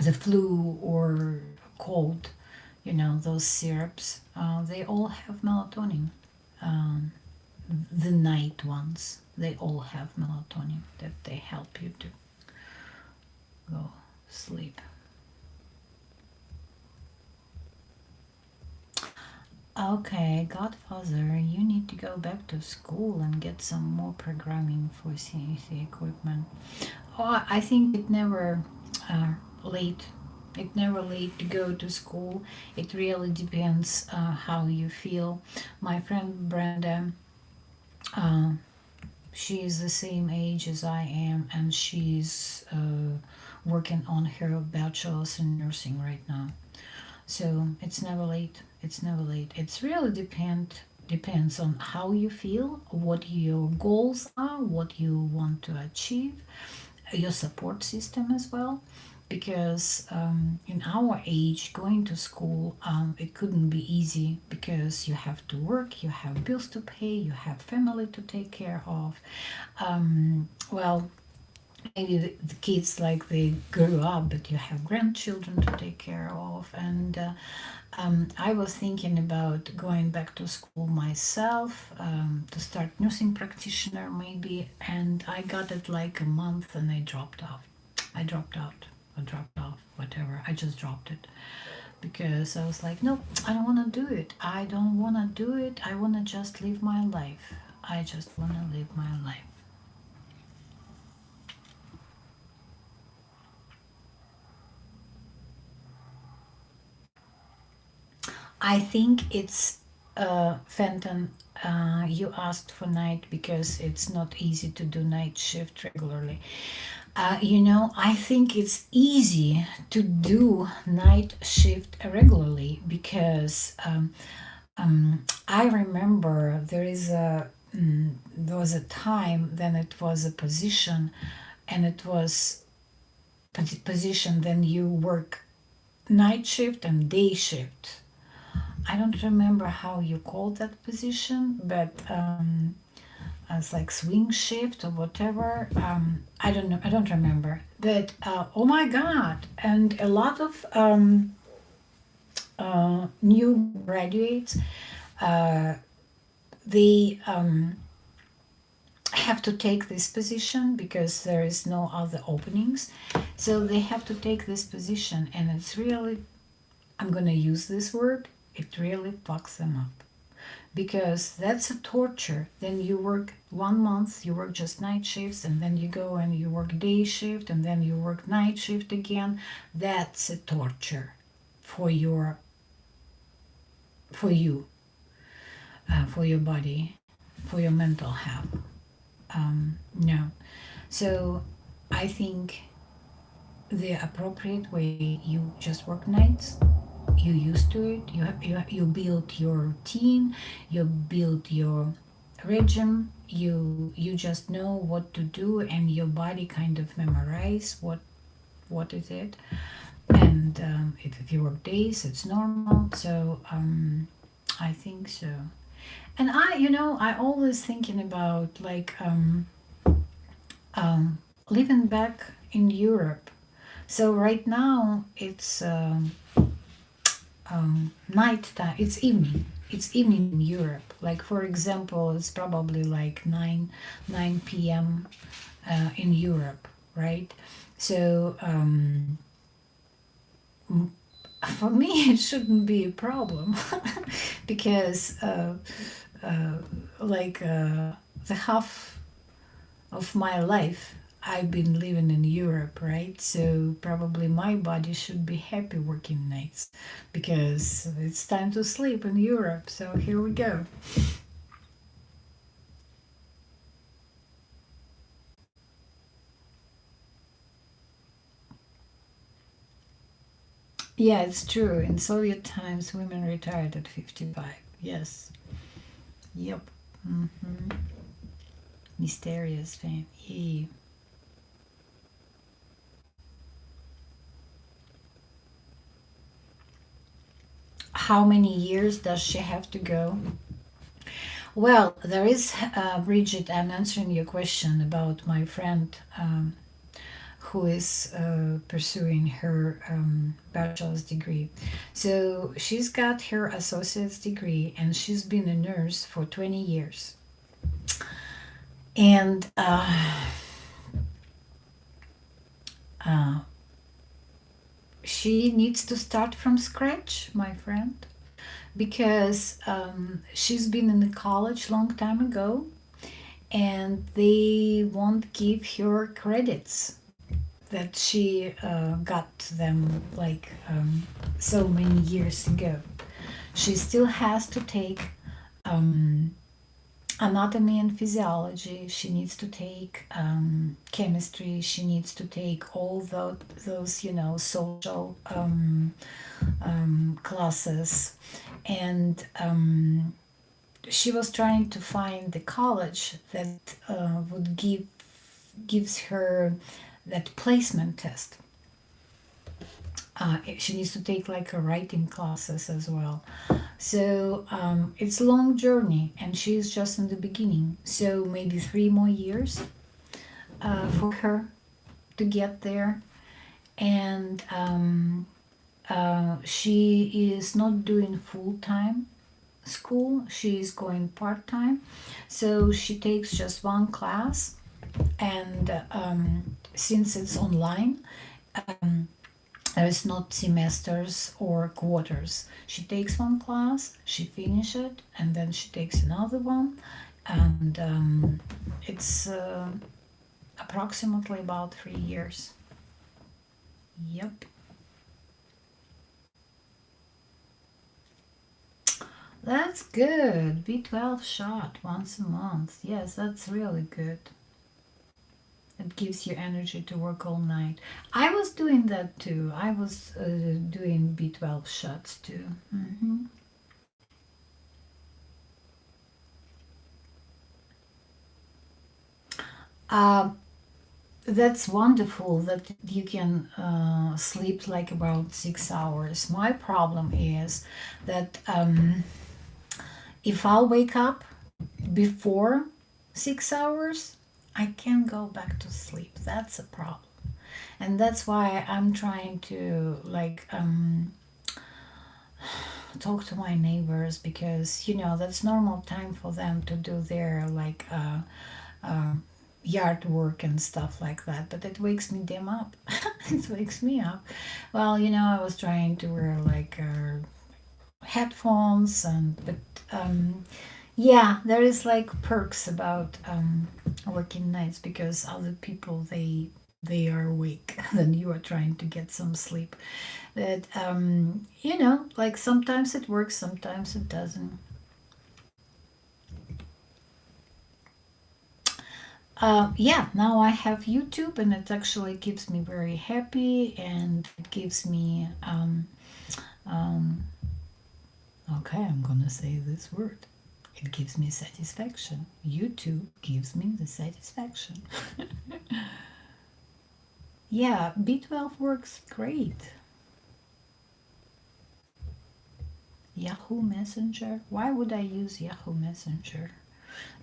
the flu or cold, you know, those syrups, they all have melatonin. Um, the night ones, they all have melatonin that they help you to go sleep. Okay, Godfather, you need to go back to school and get some more programming for CNC equipment. Oh, I think it never late. It never late to go to school. It really depends how you feel. My friend Brenda, uh, she is the same age as I am, and she's working on her bachelor's in nursing right now. So it's never late. It's never late. It's really depends on how you feel, what your goals are, what you want to achieve, your support system as well. Because in our age, going to school, it couldn't be easy because you have to work, you have bills to pay, you have family to take care of. Well, maybe the kids like they grew up, but you have grandchildren to take care of. And I was thinking about going back to school myself, to start nursing practitioner maybe, and I got it like a month and I dropped off. I dropped out. I dropped off, whatever. I just dropped it because I was like, nope, I don't want to do it. I don't want to do it. I want to just live my life. I just want to live my life. I think it's Fenton. You asked for night because it's not easy to do night shift regularly. You know, I think it's easy to do night shift regularly because I remember there was a time then it was a position, and it was position then you work night shift and day shift. I don't remember how you call that position, but it's like swing shift or whatever. I don't know. I don't remember. But oh my God! And a lot of new graduates, uh, they have to take this position because there is no other openings. So they have to take this position, and it's really, I'm gonna use this word. It really fucks them up because that's a torture. Then you work 1 month, you work just night shifts, and then you go and you work day shift, and then you work night shift again. That's a torture for your for you, for your body, for your mental health. No, so I think the appropriate way, you just work nights, you used to it, you build your routine, you build your regime, you just know what to do, and your body kind of memorize what is it. And if you work days, it's normal. So I think so. And I always thinking about like living back in Europe. So right now it's night time. It's evening. It's evening in Europe. Like for example, it's probably like 9 p.m. In Europe, right? So for me, it shouldn't be a problem because uh, like the half of my life I've been living in Europe, right? So probably my body should be happy working nights because it's time to sleep in Europe. So here we go. Yeah, it's true. In Soviet times, women retired at 55. Yes. Yep. hmm Mysterious fame. Yeah. how many years does she have to go? Well, there is, Bridget, I'm answering your question about my friend who is pursuing her bachelor's degree. So she's got her associate's degree and she's been a nurse for 20 years. And uh, she needs to start from scratch, my friend, because she's been in the college long time ago and they won't give her credits that she got them like so many years ago. She still has to take um, anatomy and physiology. She needs to take chemistry. She needs to take all those social classes. And she was trying to find the college that would gives her that placement test. She needs to take like a writing classes as well. So it's a long journey, and she's just in the beginning. So maybe 3 more years for her to get there. And she is not doing full time school, she is going part time. So she takes just one class, and since it's online, there is not semesters or quarters. She takes one class, she finishes it, and then she takes another one, and it's approximately about 3 years. Yep. That's good. B12 shot once a month. Yes, that's really good. It gives you energy to work all night. I was doing that too. I was doing B12 shots too. Uh, that's wonderful that you can sleep like about 6 hours. My problem is that if I'll wake up before 6 hours, I can't go back to sleep. That's a problem. And that's why I'm trying to like talk to my neighbors, because that's normal time for them to do their like uh, yard work and stuff like that, but it wakes me them up. It wakes me up. Well, I was trying to wear like headphones, and but yeah, there is like perks about working nights, because other people they are awake then you are trying to get some sleep. But like sometimes it works, sometimes it doesn't. Yeah, now I have YouTube, and it actually keeps me very happy, and it gives me um, okay, I'm gonna say this word. It gives me satisfaction. YouTube gives me the satisfaction. Yeah, B12 works great. Yahoo Messenger. Why would I use Yahoo Messenger?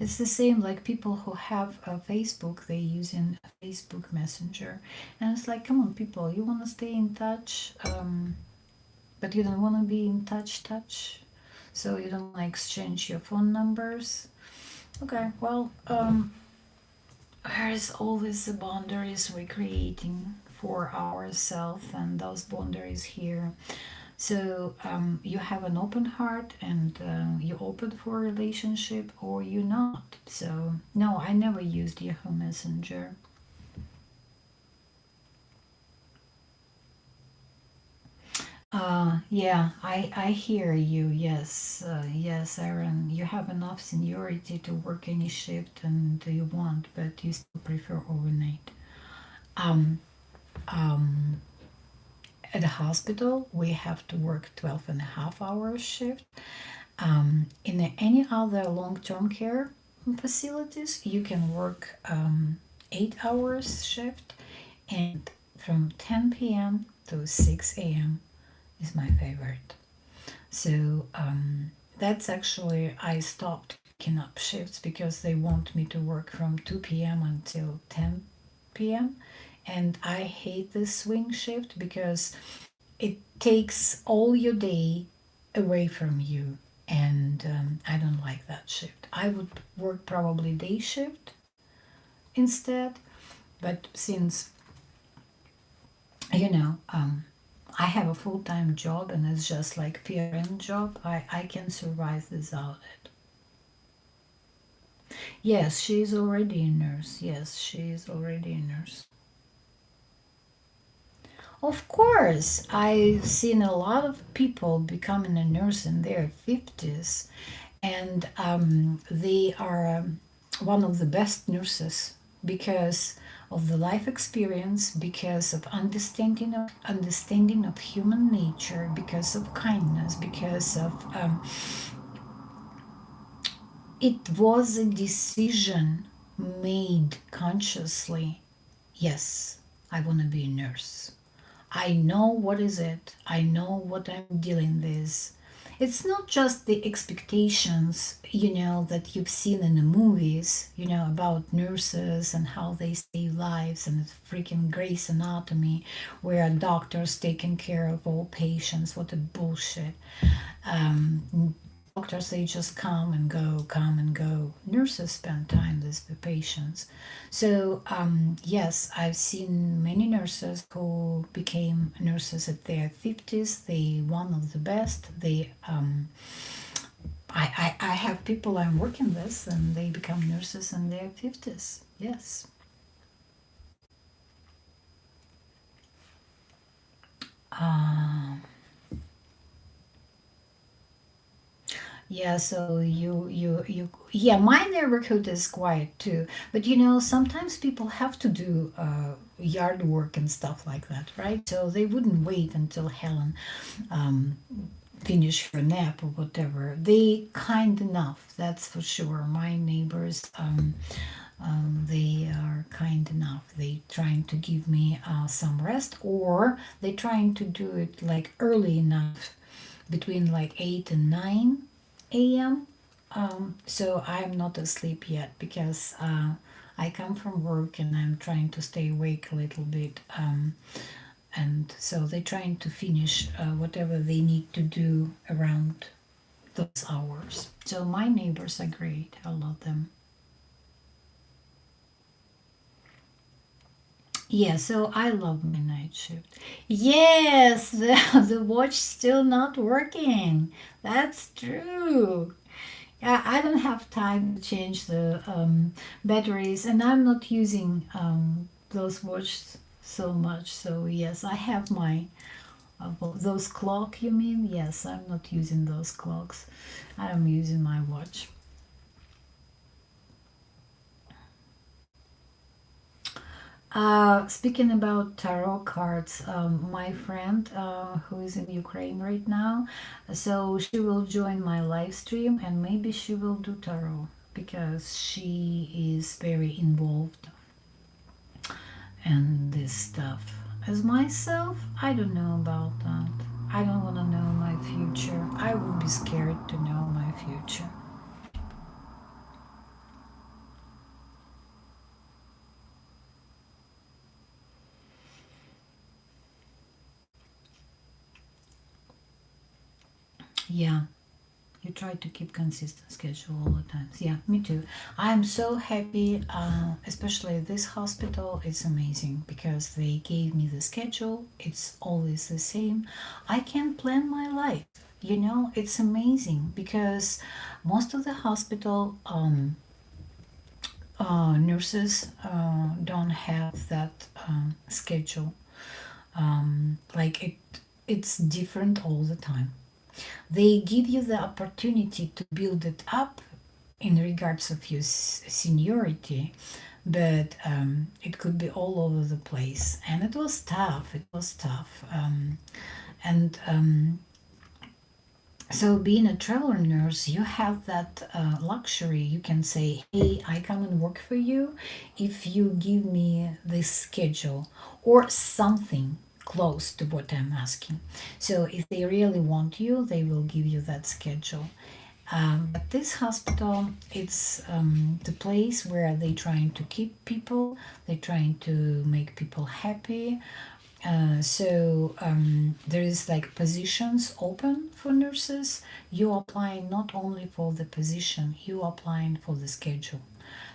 It's the same like people who have a Facebook, they using Facebook Messenger. And it's like, come on, people, you want to stay in touch, but you don't want to be in touch. So you don't like exchange your phone numbers. Okay, well, there's always the boundaries we're creating for ourselves, and those boundaries here. So you have an open heart, and you open for a relationship, or you not. So no, I never used Yahoo Messenger. Yeah, I hear you. Yes, yes, Aaron. You have enough seniority to work any shift and you want, but you still prefer overnight. Um, um, at the hospital, we have to work 12 and a half hours shift. In any other long-term care facilities, you can work 8 hours shift, and from 10 p.m. to 6 a.m. is my favorite. So that's actually, I stopped picking up shifts because they want me to work from 2 p.m. until 10 p.m. And I hate this swing shift because it takes all your day away from you. And I don't like that shift. I would work probably day shift instead. But since, you know, I have a full time job and it's just like PRN job, I can survive without it. Yes, she's already a nurse. Yes, she is already a nurse. Of course, I've seen a lot of people becoming a nurse in their 50s, and they are one of the best nurses because of the life experience, because of understanding of human nature, because of kindness, because of it was a decision made consciously. Yes, I want to be a nurse. I know what is it. I know what I'm dealing with. It's not just the expectations, that you've seen in the movies, about nurses and how they save lives and it's freaking Grey's Anatomy where a doctor's taking care of all patients. What a bullshit. Doctors, they just come and go. Nurses spend time with the patients. So yes, I've seen many nurses who became nurses at their 50s. They one of the best. I have people I'm working with and they become nurses in their 50s. Yes. Um, Yeah, so yeah, my neighborhood is quiet too. But sometimes people have to do yard work and stuff like that, right? So they wouldn't wait until Helen um, finish her nap or whatever. They kind enough, that's for sure. My neighbors, they are kind enough. They trying to give me some rest, or they trying to do it like early enough between like 8 and 9 a.m. So I'm not asleep yet because I come from work and I'm trying to stay awake a little bit. And so they're trying to finish whatever they need to do around those hours. So my neighbors are great. I love them. Yeah, so I love my night shift. Yes, the watch still not working. That's true. Yeah, I don't have time to change the batteries, and I'm not using those watches so much. So yes, I have my those clock. You mean? Yes, I'm not using those clocks. I'm using my watch. Speaking about tarot cards, my friend who is in Ukraine right now, so she will join my live stream and maybe she will do tarot because she is very involved in this stuff. As myself, I don't know about that. I don't want to know my future. I would be scared to know my future. Yeah. You try to keep consistent schedule all the times. Yeah, me too. I'm so happy, especially this hospital. It's amazing because they gave me the schedule. It's always the same. I can plan my life. It's amazing because most of the hospital nurses don't have that schedule. Like it's different all the time. They give you the opportunity to build it up in regards of your seniority, but it could be all over the place, and it was tough. It was tough, and so being a traveler nurse, you have that luxury. You can say, "Hey, I come and work for you if you give me this schedule or something." close to what I'm asking. So if they really want you, they will give you that schedule. But this hospital, it's the place where they're trying to keep people, they're trying to make people happy. So there is like positions open for nurses. You applying not only for the position, you applying for the schedule.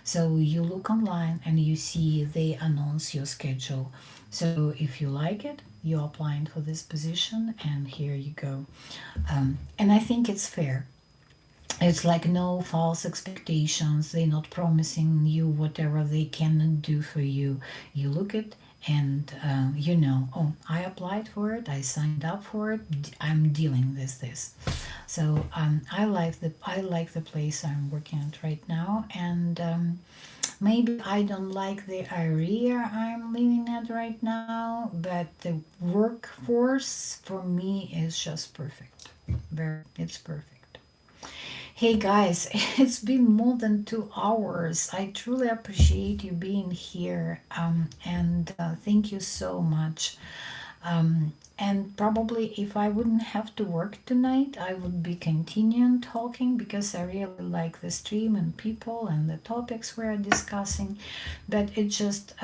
So you look online and you see they announce your schedule. So if you like it, you're applying for this position, and here you go. And I think it's fair. It's like no false expectations. They're not promising you whatever they cannot do for you. You look at and you know, oh, I applied for it, I signed up for it, I'm dealing with this. So I like the place I'm working at right now, and maybe I don't like the area I'm living at right now, but the workforce for me is just perfect. It's perfect. Hey guys, it's been more than 2 hours. I truly appreciate you being here, and thank you so much. And probably if I wouldn't have to work tonight, I would be continuing talking because I really like the stream and people and the topics we're discussing. But it just,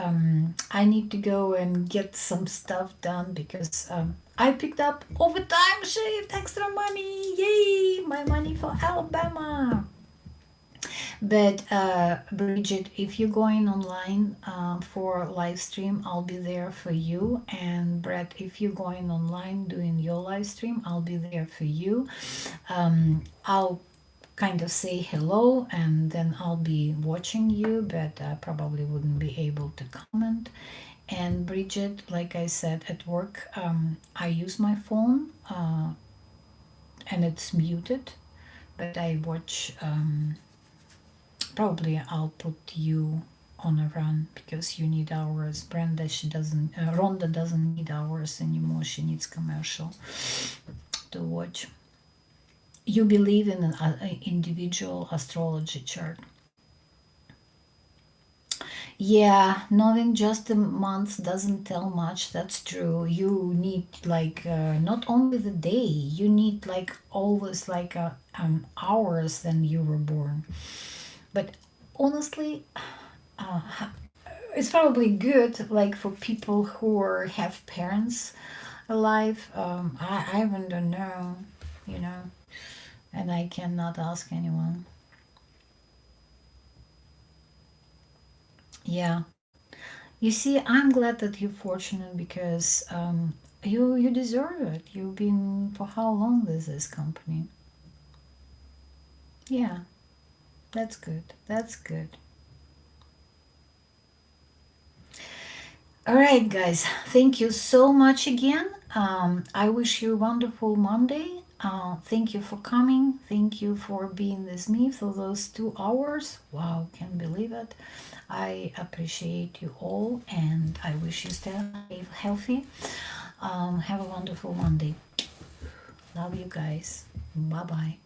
I need to go and get some stuff done because I picked up overtime shift, extra money. Yay! My money for Alabama. But Bridget, if you're going online for live stream, I'll be there for you. And Brett, if you're going online doing your live stream, I'll be there for you. I'll kind of say hello and then I'll be watching you, but I probably wouldn't be able to comment. And Bridget, like I said, at work, I use my phone and it's muted, but I watch. Probably I'll put you on a run because you need hours. Brenda, she doesn't. Rhonda doesn't need hours anymore. She needs commercial to watch. You believe in an individual astrology chart. Yeah, knowing just the month doesn't tell much. That's true. You need like not only the day. You need like always like hours than you were born. But honestly, uh, it's probably good like for people who have parents alive. I even don't know, you know, and I cannot ask anyone. Yeah, you see, I'm glad that you're fortunate because you deserve it. You've been for how long with this company? Yeah, that's good. That's good. All right, guys. Thank you so much again. I wish you a wonderful Monday. Thank you for coming. Thank you for being with me for those 2 hours. Wow, can't believe it. I appreciate you all and I wish you stay healthy. Have a wonderful Monday. Love you guys. Bye bye.